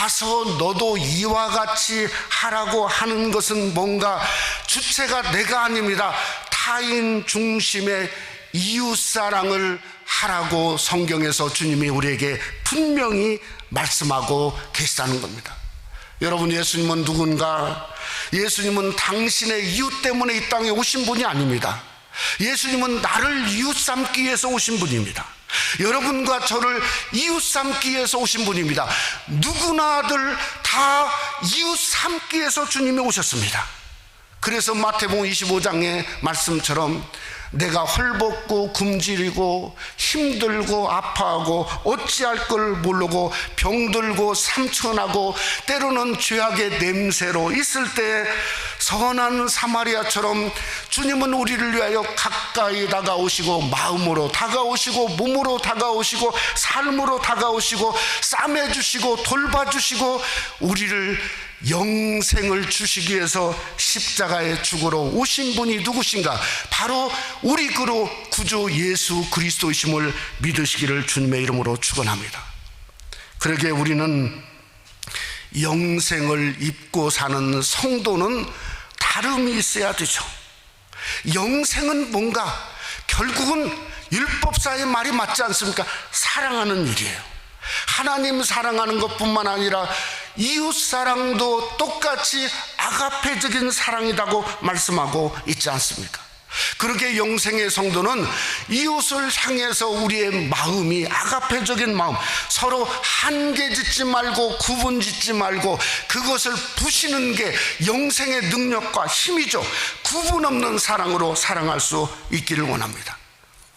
가서 너도 이와 같이 하라고 하는 것은 뭔가 주체가 내가 아닙니다. 타인 중심의 이웃사랑을 하라고 성경에서 주님이 우리에게 분명히 말씀하고 계시다는 겁니다. 여러분, 예수님은 누군가? 예수님은 당신의 이웃 때문에 이 땅에 오신 분이 아닙니다. 예수님은 나를 이웃 삼기 위해서 오신 분입니다. 여러분과 저를 이웃 삼기 위해서 오신 분입니다. 누구나들 다 이웃 삼기 위해서 주님이 오셨습니다. 그래서 마태복음 25장의 말씀처럼 내가 헐벗고 굶주리고 힘들고 아파하고 어찌할 걸 모르고 병들고 삼천하고 때로는 죄악의 냄새로 있을 때 선한 사마리아처럼 주님은 우리를 위하여 가까이 다가오시고 마음으로 다가오시고 몸으로 다가오시고 삶으로 다가오시고 싸매주시고 돌봐주시고 우리를 영생을 주시기 위해서 십자가에 죽으러 오신 분이 누구신가? 바로 우리 구주 예수 그리스도이심을 믿으시기를 주님의 이름으로 축원합니다. 그러게 우리는 영생을 입고 사는 성도는 다름이 있어야 되죠. 영생은 뭔가? 결국은 율법사의 말이 맞지 않습니까? 사랑하는 일이에요. 하나님 사랑하는 것뿐만 아니라 이웃 사랑도 똑같이 아가페적인 사랑이라고 말씀하고 있지 않습니까? 그렇게 영생의 성도는 이웃을 향해서 우리의 마음이 아가페적인 마음, 서로 한계 짓지 말고 구분 짓지 말고 그것을 부시는 게 영생의 능력과 힘이죠. 구분 없는 사랑으로 사랑할 수 있기를 원합니다.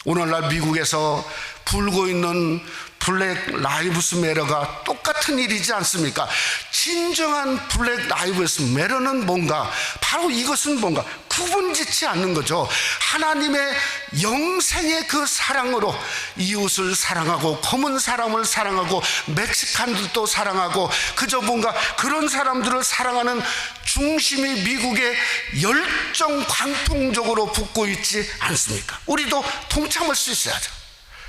오늘날 미국에서 불고 있는 블랙 라이브스 매러가 똑같은 일이지 않습니까? 진정한 블랙 라이브스 매러는 뭔가? 바로 이것은 뭔가? 구분짓지 않는 거죠. 하나님의 영생의 그 사랑으로 이웃을 사랑하고 검은 사람을 사랑하고 멕시칸들도 사랑하고 그저 뭔가 그런 사람들을 사랑하는 중심이 미국에 열정 광풍적으로 붙고 있지 않습니까? 우리도 동참할 수 있어야죠.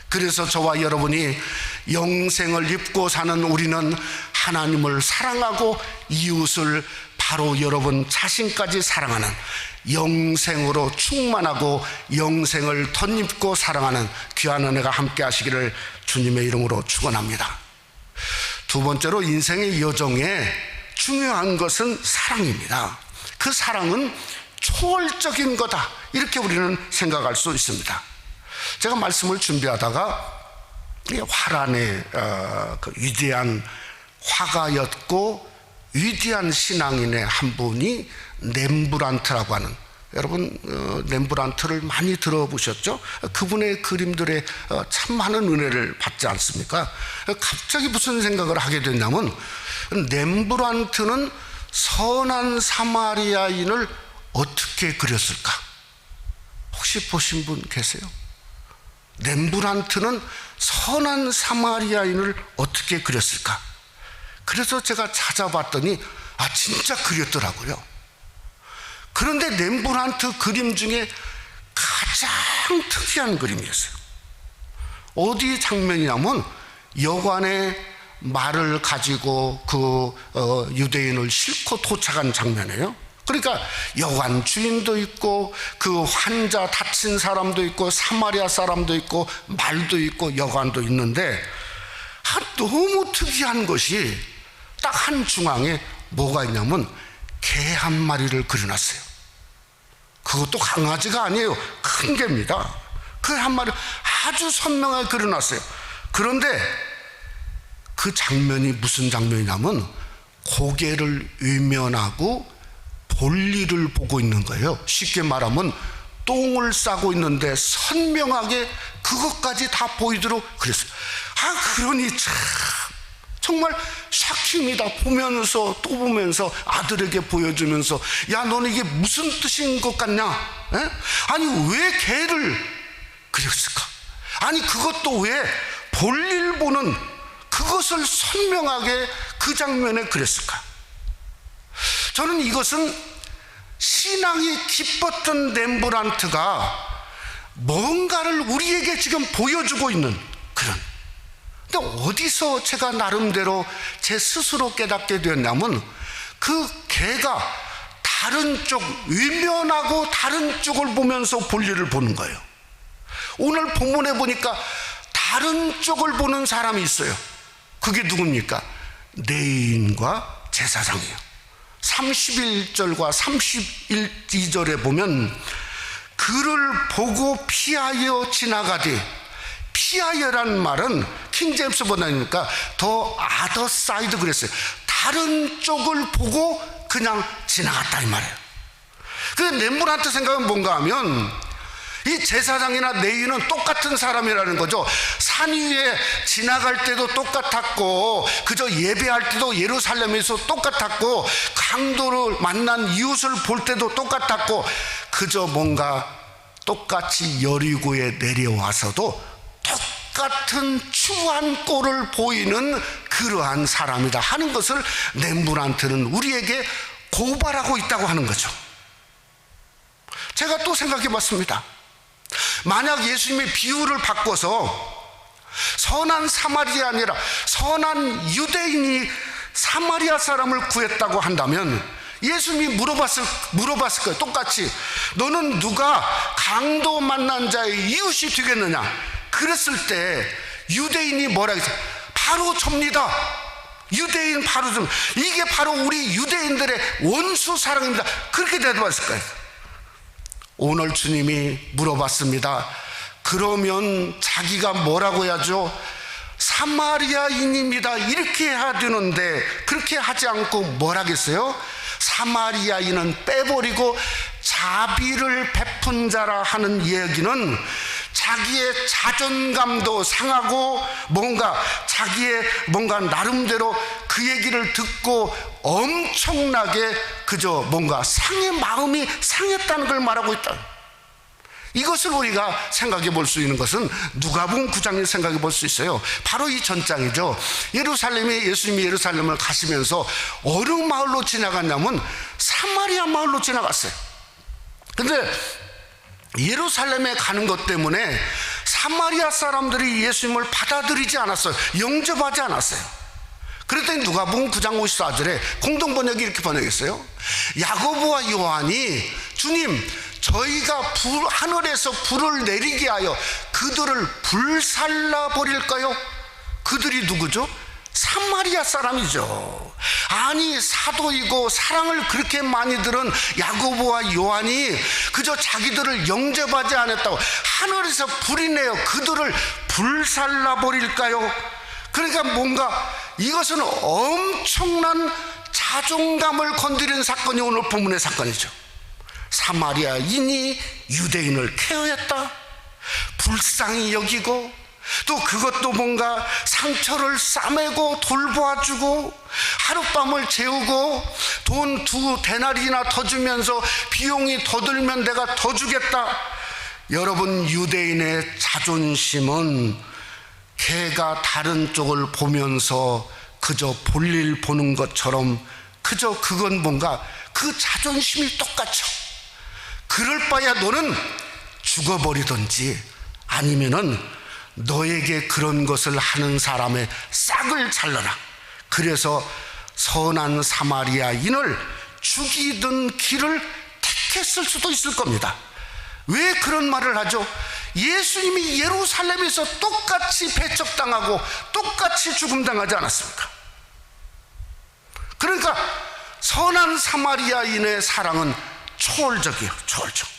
그래서 저와 여러분이 영생을 입고 사는 우리는 하나님을 사랑하고 이웃을 바로 여러분 자신까지 사랑하는 영생으로 충만하고 영생을 덧입고 사랑하는 귀한 은혜가 함께 하시기를 주님의 이름으로 축원합니다. 두 번째로 인생의 여정에 중요한 것은 사랑입니다. 그 사랑은 초월적인 거다, 이렇게 우리는 생각할 수 있습니다. 제가 말씀을 준비하다가 화란의 그 위대한 화가였고 위대한 신앙인의 한 분이 렘브란트라고 하는, 여러분 렘브란트를 많이 들어보셨죠? 그분의 그림들에 참 많은 은혜를 받지 않습니까? 갑자기 무슨 생각을 하게 됐냐면 렘브란트는 선한 사마리아인을 어떻게 그렸을까? 혹시 보신 분 계세요? 렘브란트는 선한 사마리아인을 어떻게 그렸을까? 그래서 제가 찾아봤더니 진짜 그렸더라고요. 그런데 렘브란트 그림 중에 가장 특이한 그림이었어요. 어디 장면이냐면 여관의 말을 가지고 그 유대인을 싣고 도착한 장면이에요. 그러니까 여관 주인도 있고 그 환자 다친 사람도 있고 사마리아 사람도 있고 말도 있고 여관도 있는데 너무 특이한 것이 딱 한 중앙에 뭐가 있냐면 개 한 마리를 그려놨어요. 그것도 강아지가 아니에요. 큰 개입니다. 그 한 마리 아주 선명하게 그려놨어요. 그런데 그 장면이 무슨 장면이냐면 고개를 외면하고 볼일을 보고 있는 거예요. 쉽게 말하면 똥을 싸고 있는데 선명하게 그것까지 다 보이도록 그랬어요. 그러니 참 정말 샤킹이다. 보면서 또 보면서 아들에게 보여주면서 야, 너는 이게 무슨 뜻인 것 같냐? 에? 아니 왜 개를 그렸을까? 아니 그것도 왜 볼일 보는 그것을 선명하게 그 장면에 그렸을까? 저는 이것은 신앙이 깊었던 렘브란트가 뭔가를 우리에게 지금 보여주고 있는 그런, 근데 어디서 제가 나름대로 제 스스로 깨닫게 되었냐면 그 개가 다른 쪽, 외면하고 다른 쪽을 보면서 볼일을 보는 거예요. 오늘 본문에 보니까 다른 쪽을 보는 사람이 있어요. 그게 누굽니까? 레위인과 제사장이에요. 31절과 32절에 보면 그를 보고 피하여 지나가되, 피하여라는 말은 킹제임스보다니까 더 other side 그랬어요. 다른 쪽을 보고 그냥 지나갔다 이 말이에요. 그 렘브란트 생각은 뭔가 하면 이 제사장이나 레위인은 똑같은 사람이라는 거죠. 산 위에 지나갈 때도 똑같았고, 그저 예배할 때도 예루살렘에서 똑같았고, 강도를 만난 이웃을 볼 때도 똑같았고, 그저 뭔가 똑같이 여리고에 내려와서도 똑같은 추한 꼴을 보이는 그러한 사람이다 하는 것을 렘브란트는 우리에게 고발하고 있다고 하는 거죠. 제가 또 생각해 봤습니다. 만약 예수님의 비유를 바꿔서 선한 사마리아 아니라 선한 유대인이 사마리아 사람을 구했다고 한다면 예수님이 물어봤을 거예요. 똑같이 너는 누가 강도 만난 자의 이웃이 되겠느냐? 그랬을 때 유대인이 뭐라 했어요? 바로 접니다. 유대인 바로 좀, 이게 바로 우리 유대인들의 원수 사랑입니다. 그렇게 대답했을 거예요. 오늘 주님이 물어봤습니다. 그러면 자기가 뭐라고 해야죠? 사마리아인입니다 이렇게 해야 되는데 그렇게 하지 않고 뭘 하겠어요? 사마리아인은 빼버리고 자비를 베푼 자라 하는 이야기는 자기의 자존감도 상하고 자기의 나름대로 그 얘기를 듣고 엄청나게 그저 상의 마음이 상했다는 걸 말하고 있다. 이것을 우리가 생각해 볼 수 있는 것은 누가복음 9장에 생각해 볼 수 있어요. 바로 이 전장이죠. 예수님이 예루살렘을 가시면서 어느 마을로 지나갔냐면 사마리아 마을로 지나갔어요. 근데 예루살렘에 가는 것 때문에 사마리아 사람들이 예수님을 받아들이지 않았어요. 영접하지 않았어요. 그랬더니 누가복음 9장 54절에 공동번역이 이렇게 번역했어요. 야고보와 요한이 주님, 저희가 하늘에서 불을 내리게 하여 그들을 불살라 버릴까요? 그들이 누구죠? 사마리아 사람이죠. 아니, 사도이고 사랑을 그렇게 많이 들은 야고보와 요한이 그저 자기들을 영접하지 않았다고 하늘에서 불이 내어 그들을 불살라 버릴까요? 그러니까 이것은 엄청난 자존감을 건드리는 사건이 오늘 본문의 사건이죠. 사마리아인이 유대인을 케어했다, 불쌍히 여기고, 또 그것도 상처를 싸매고 돌보아주고 하룻밤을 재우고 돈 2데나리나 더 주면서 비용이 더 들면 내가 더 주겠다. 여러분, 유대인의 자존심은 개가 다른 쪽을 보면서 그저 볼일 보는 것처럼 그저 그건 그 자존심이 똑같죠. 그럴 바야 너는 죽어버리든지 아니면은 너에게 그런 것을 하는 사람의 싹을 잘라라. 그래서 선한 사마리아인을 죽이던 길을 택했을 수도 있을 겁니다. 왜 그런 말을 하죠? 예수님이 예루살렘에서 똑같이 배척당하고 똑같이 죽음당하지 않았습니까? 그러니까 선한 사마리아인의 사랑은 초월적이에요. 초월적.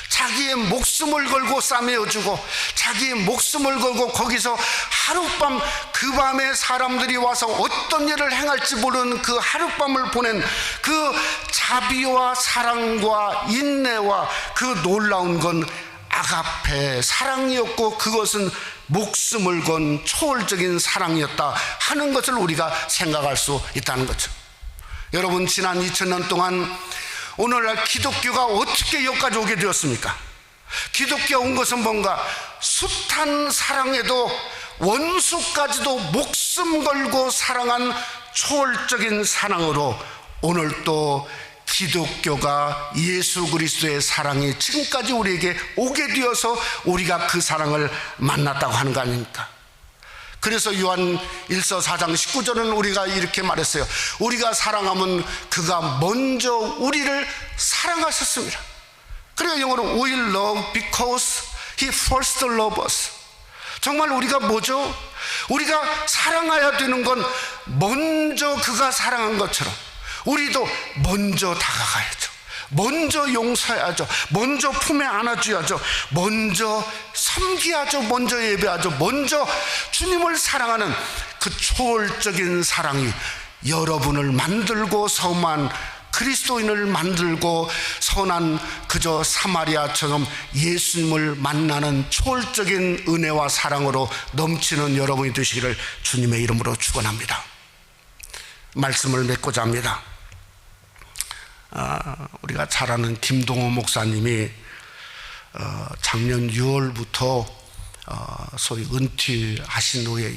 자기의 목숨을 걸고 싸매어주고 자기의 목숨을 걸고 거기서 하룻밤, 그 밤에 사람들이 와서 어떤 일을 행할지 모르는 그 하룻밤을 보낸 그 자비와 사랑과 인내와 그 놀라운 건 아가페 사랑이었고, 그것은 목숨을 건 초월적인 사랑이었다 하는 것을 우리가 생각할 수 있다는 거죠. 여러분, 지난 2000년 동안 오늘날 기독교가 어떻게 여기까지 오게 되었습니까? 기독교가 온 것은 숱한 사랑에도 원수까지도 목숨 걸고 사랑한 초월적인 사랑으로 오늘 또 기독교가 예수 그리스도의 사랑이 지금까지 우리에게 오게 되어서 우리가 그 사랑을 만났다고 하는 거 아닙니까? 그래서 요한 1서 4장 19절은 우리가 이렇게 말했어요. 우리가 사랑하면 그가 먼저 우리를 사랑하셨습니다. 그래서 영어로 We love because He first loved us. 정말 우리가 뭐죠? 우리가 사랑해야 되는 건 먼저 그가 사랑한 것처럼 우리도 먼저 다가가야죠. 먼저 용서해야죠. 먼저 품에 안아줘야죠. 먼저 섬기야죠. 먼저 예배하죠. 먼저 주님을 사랑하는 그 초월적인 사랑이 여러분을 만들고 섬한 그리스도인을 만들고 선한 그저 사마리아처럼 예수님을 만나는 초월적인 은혜와 사랑으로 넘치는 여러분이 되시기를 주님의 이름으로 축원합니다. 말씀을 맺고자 합니다. 우리가 잘 아는 김동호 목사님이 작년 6월부터 소위 은퇴하신 후에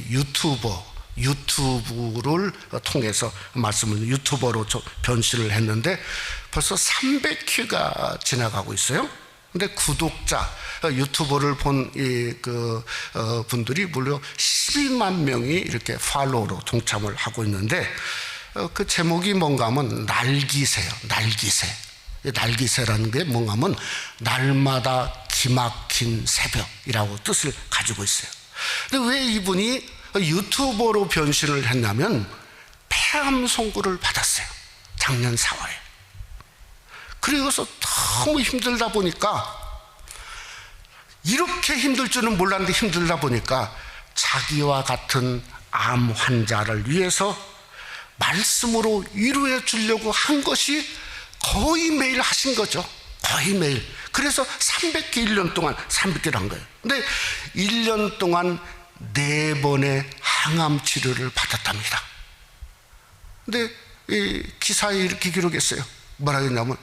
유튜브를 통해서 말씀을 유튜버로 변신을 했는데 벌써 300회가 지나가고 있어요. 근데 구독자 유튜버를 본 분들이 무려 12만 명이 이렇게 팔로우로 동참을 하고 있는데 그 제목이 뭔가 하면 날기새요. 날기새라는 게 뭔가 하면 날마다 기막힌 새벽이라고 뜻을 가지고 있어요. 근데 왜 이분이 유튜버로 변신을 했냐면 폐암 선고를 받았어요. 작년 4월에. 그리고서 너무 힘들다 보니까 이렇게 힘들 줄은 몰랐는데 힘들다 보니까 자기와 같은 암 환자를 위해서 말씀으로 위로해 주려고 한 것이 거의 매일 하신 거죠. 거의 매일. 그래서 300개 1년 동안 300개를 한 거예요. 근데 1년 동안 4번의 항암 치료를 받았답니다. 근데 이 기사에 이렇게 기록했어요. 뭐라 했냐면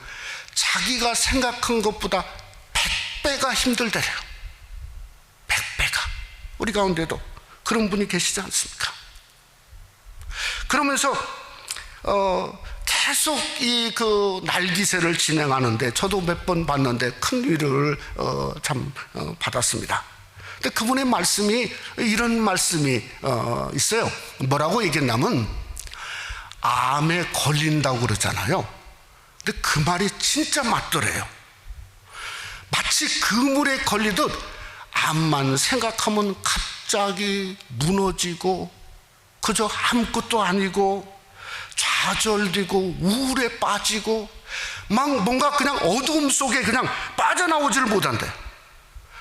자기가 생각한 것보다 100배가 힘들대래요. 100배가. 우리 가운데도 그런 분이 계시지 않습니까? 그러면서 계속 이 그 날기새를 진행하는데 저도 몇 번 봤는데 큰 위로를 받았습니다. 근데 그분의 말씀이 이런 말씀이 있어요. 뭐라고 얘기했냐면 암에 걸린다고 그러잖아요. 근데 그 말이 진짜 맞더래요. 마치 그물에 걸리듯 암만 생각하면 갑자기 무너지고 그저 아무것도 아니고 좌절되고 우울에 빠지고 막 뭔가 그냥 어두움 속에 그냥 빠져나오지를 못한대.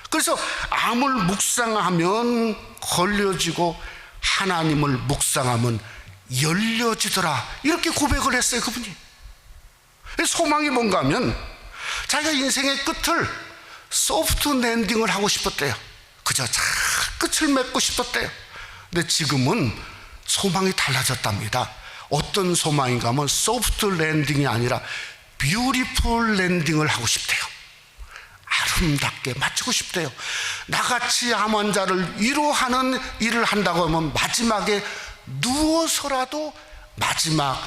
그래서 암을 묵상하면 걸려지고 하나님을 묵상하면 열려지더라. 이렇게 고백을 했어요, 그분이. 소망이 뭔가 하면 자기가 인생의 끝을 소프트 랜딩을 하고 싶었대요. 그저 잘 끝을 맺고 싶었대요. 근데 지금은 소망이 달라졌답니다. 어떤 소망인가 하면 소프트 랜딩이 아니라 뷰티풀 랜딩을 하고 싶대요. 아름답게 마치고 싶대요. 나같이 암 환자를 위로하는 일을 한다고 하면 마지막에 누워서라도 마지막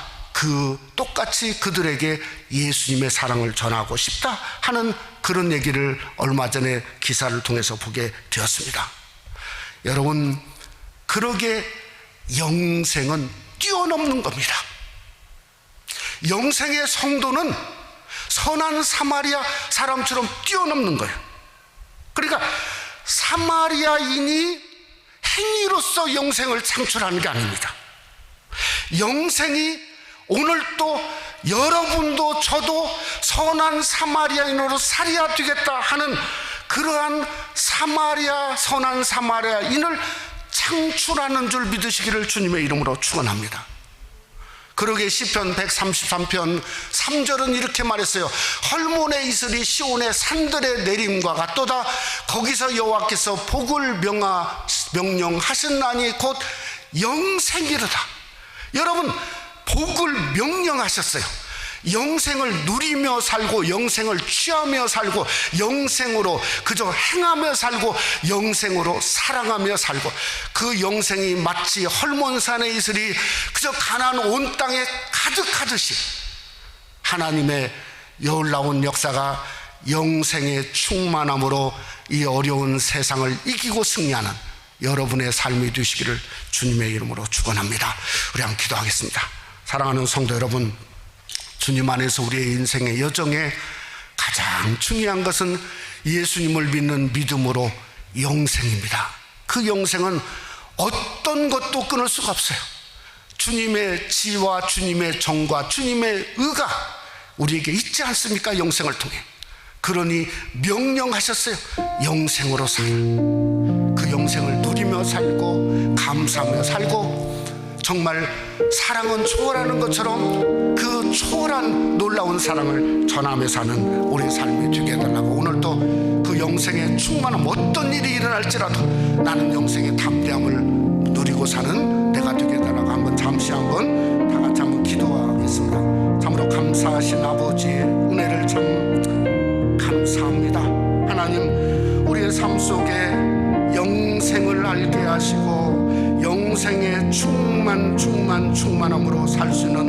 똑같이 그들에게 예수님의 사랑을 전하고 싶다 하는 그런 얘기를 얼마 전에 기사를 통해서 보게 되었습니다. 여러분, 그러게 영생은 뛰어넘는 겁니다. 영생의 성도는 선한 사마리아 사람처럼 뛰어넘는 거예요. 그러니까 사마리아인이 행위로서 영생을 창출하는 게 아닙니다. 영생이 오늘 또 여러분도 저도 선한 사마리아인으로 살아야 되겠다 하는 그러한 선한 사마리아인을 창출하는 줄 믿으시기를 주님의 이름으로 축원합니다. 그러게 시편 133편 3절은 이렇게 말했어요. 헐몬의 이슬이 시온의 산들의 내림과 같도다. 거기서 여호와께서 복을 명령하셨나니 곧 영생이로다. 여러분, 복을 명령하셨어요. 영생을 누리며 살고 영생을 취하며 살고 영생으로 그저 행하며 살고 영생으로 사랑하며 살고 그 영생이 마치 헐몬산의 이슬이 그저 가나안 온 땅에 가득하듯이 하나님의 놀라운 역사가 영생의 충만함으로 이 어려운 세상을 이기고 승리하는 여러분의 삶이 되시기를 주님의 이름으로 축원합니다. 우리 한번 기도하겠습니다. 사랑하는 성도 여러분, 주님 안에서 우리의 인생의 여정에 가장 중요한 것은 예수님을 믿는 믿음으로 영생입니다. 그 영생은 어떤 것도 끊을 수가 없어요. 주님의 지와 주님의 정과 주님의 의가 우리에게 있지 않습니까? 영생을 통해. 그러니 명령하셨어요. 영생으로 살라. 그 영생을 누리며 살고 감사하며 살고, 정말 사랑은 초월하는 것처럼 그 초월한 놀라운 사랑을 전하며 사는 우리의 삶이 되게 해달라고, 오늘도 그 영생의 충만함, 어떤 일이 일어날지라도 나는 영생의 담대함을 누리고 사는 내가 되게 해달라고 잠시 한번 다 같이 한번 기도하겠습니다. 참으로 감사하신 아버지의 은혜를 참 감사합니다. 하나님, 우리의 삶 속에 영생을 알게 하시고 영생의 충만함으로 살 수 있는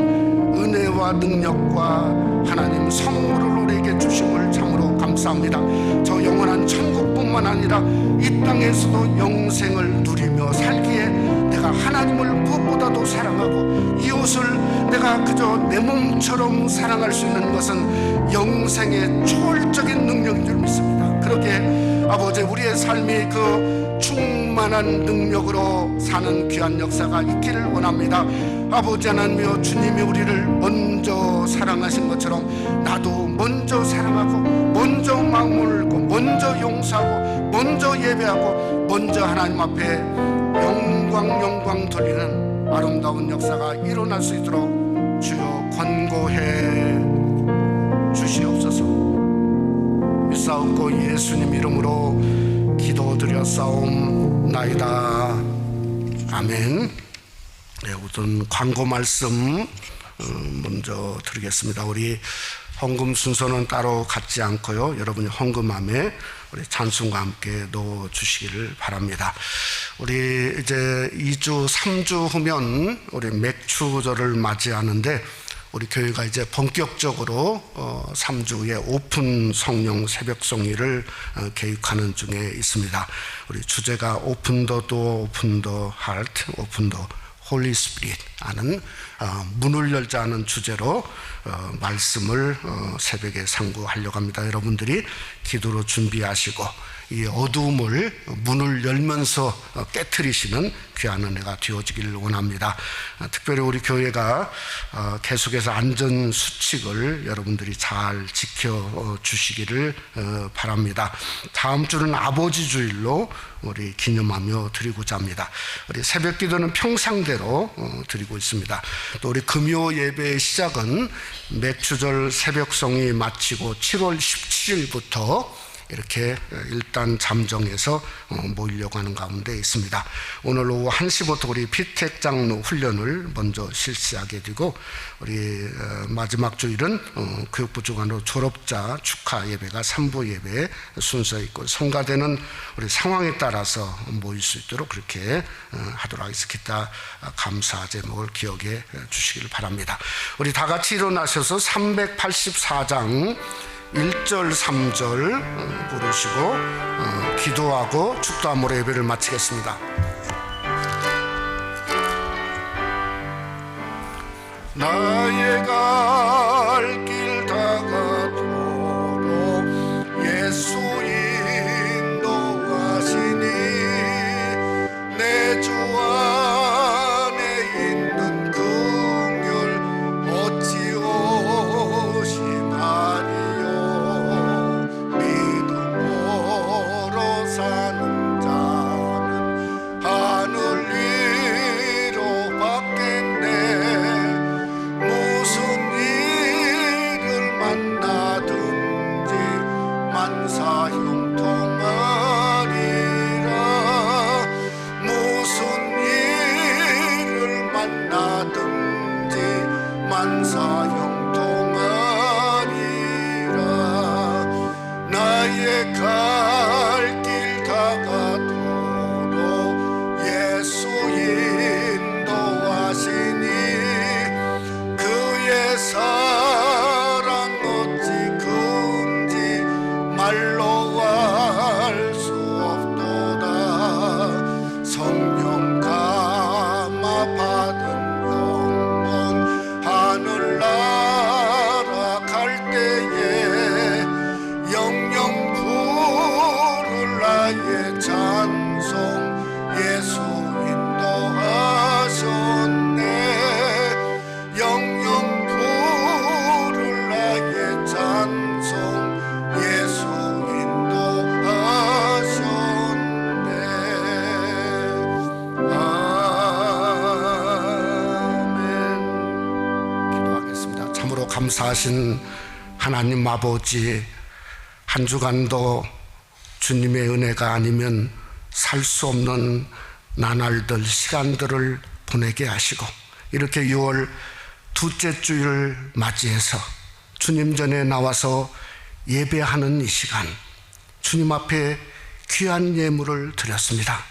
은혜와 능력과 하나님 선물을 우리에게 주심을 참으로 감사합니다. 저 영원한 천국뿐만 아니라 이 땅에서도 영생을 누리며 살기에 내가 하나님을 무엇보다도 사랑하고 이웃을 내가 그저 내 몸처럼 사랑할 수 있는 것은 영생의 초월적인 능력인 줄 믿습니다. 그렇게 아버지, 우리의 삶이 그 충만한 능력으로 사는 귀한 역사가 있기를 원합니다. 아버지 하나님이여, 주님이 우리를 먼저 사랑하신 것처럼 나도 먼저 사랑하고 먼저 마음을 열고 먼저 용서하고 먼저 예배하고 먼저 하나님 앞에 영광 돌리는 아름다운 역사가 일어날 수 있도록 주여 권고해 주시옵소서. 믿사옵고 예수님 이름으로 기도드렸사옵나이다. 아멘. 네, 우선 광고 말씀 먼저 드리겠습니다. 우리 헌금 순서는 따로 갖지 않고요, 여러분이 헌금함에 우리 찬송과 함께 넣어 주시기를 바랍니다. 우리 이제 2주 3주 후면 우리 맥추절을 맞이하는데, 우리 교회가 이제 본격적으로 3주 후에 오픈 성령 새벽송이를 계획하는 중에 있습니다. 우리 주제가 오픈 더 도어, 오픈 더 하트, 오픈 더 홀리 스피릿 하는 문을 열자 하는 주제로 말씀을 새벽에 상고하려고 합니다. 여러분들이 기도로 준비하시고 이 어두움을 문을 열면서 깨트리시는 귀한 은혜가 되어지기를 원합니다. 특별히 우리 교회가 계속해서 안전수칙을 여러분들이 잘 지켜주시기를 바랍니다. 다음 주는 아버지 주일로 우리 기념하며 드리고자 합니다. 우리 새벽 기도는 평상대로 드리고 있습니다. 또 우리 금요 예배의 시작은 맥추절 새벽송이 마치고 7월 17일부터 이렇게 일단 잠정해서 모이려고 하는 가운데 있습니다. 오늘 오후 1시부터 우리 피택 장로 훈련을 먼저 실시하게 되고, 우리 마지막 주일은 교육부 주관으로 졸업자 축하 예배가 3부 예배 순서 있고, 성가대는 우리 상황에 따라서 모일 수 있도록 그렇게 하도록 하겠습니다. 기타 감사 제목을 기억해 주시기를 바랍니다. 우리 다 같이 일어나셔서 384장 1절 3절 부르시고 기도하고 축도함으로 예배를 마치겠습니다. 나의 갈 길 다가도록 예수 인도하시니 내 주 안에 있는 긍휼 어찌 오시나리요. 믿음으로 사는 자는 하늘 위로 받겠네. 무슨 감사하신 하나님 아버지, 한 주간도 주님의 은혜가 아니면 살 수 없는 나날들 시간들을 보내게 하시고, 이렇게 6월 둘째 주일을 맞이해서 주님 전에 나와서 예배하는 이 시간, 주님 앞에 귀한 예물을 드렸습니다.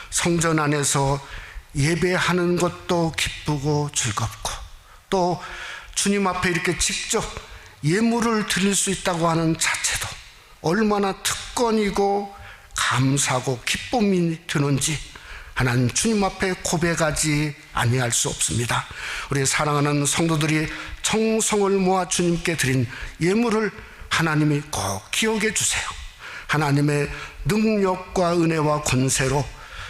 성전 안에서 예배하는 것도 기쁘고 즐겁고, 또 주님 앞에 이렇게 직접 예물을 드릴 수 있다고 하는 자체도 얼마나 특권이고 감사하고 기쁨이 드는지 하나님 주님 앞에 고백하지 아니할 수 없습니다. 우리 사랑하는 성도들이 정성을 모아 주님께 드린 예물을 하나님이 꼭 기억해 주세요. 하나님의 능력과 은혜와 권세로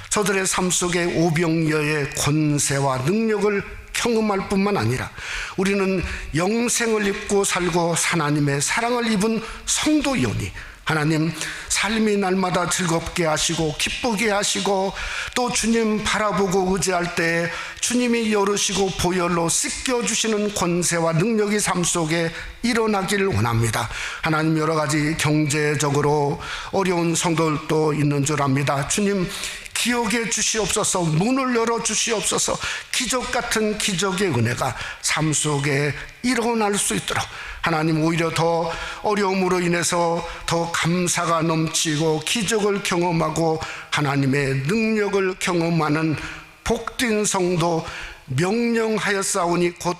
저들의 삶 속에 오병이어의 권세와 능력을 경험할 뿐만 아니라 우리는 영생을 입고 살고 하나님의 사랑을 입은 성도이오니 하나님 삶이 날마다 즐겁게 하시고 기쁘게 하시고, 또 주님 바라보고 의지할 때 주님이 열으시고 보혈로 씻겨주시는 권세와 능력이 삶 속에 일어나길 원합니다. 하나님, 여러 가지 경제적으로 어려운 성도들도 있는 줄 압니다. 주님 기억해 주시옵소서. 문을 열어 주시옵소서. 기적 같은 기적의 은혜가 삶 속에 일어날 수 있도록 하나님, 오히려 더 어려움으로 인해서 더 감사가 넘치고 기적을 경험하고 하나님의 능력을 경험하는 복된 성도 명령하였사오니 곧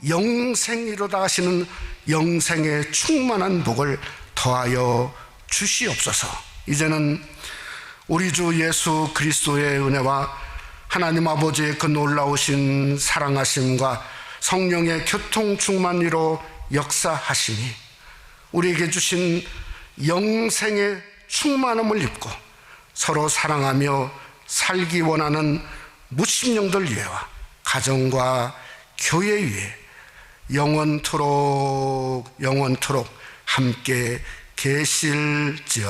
영생이로다 하시는 영생의 충만한 복을 더하여 주시옵소서. 이제는 우리 주 예수 그리스도의 은혜와 하나님 아버지의 그 놀라우신 사랑하심과 성령의 교통 충만히로 역사하시니 우리에게 주신 영생의 충만함을 입고 서로 사랑하며 살기 원하는 무심령들 위해와 가정과 교회 위에 영원토록 함께 계실지어다.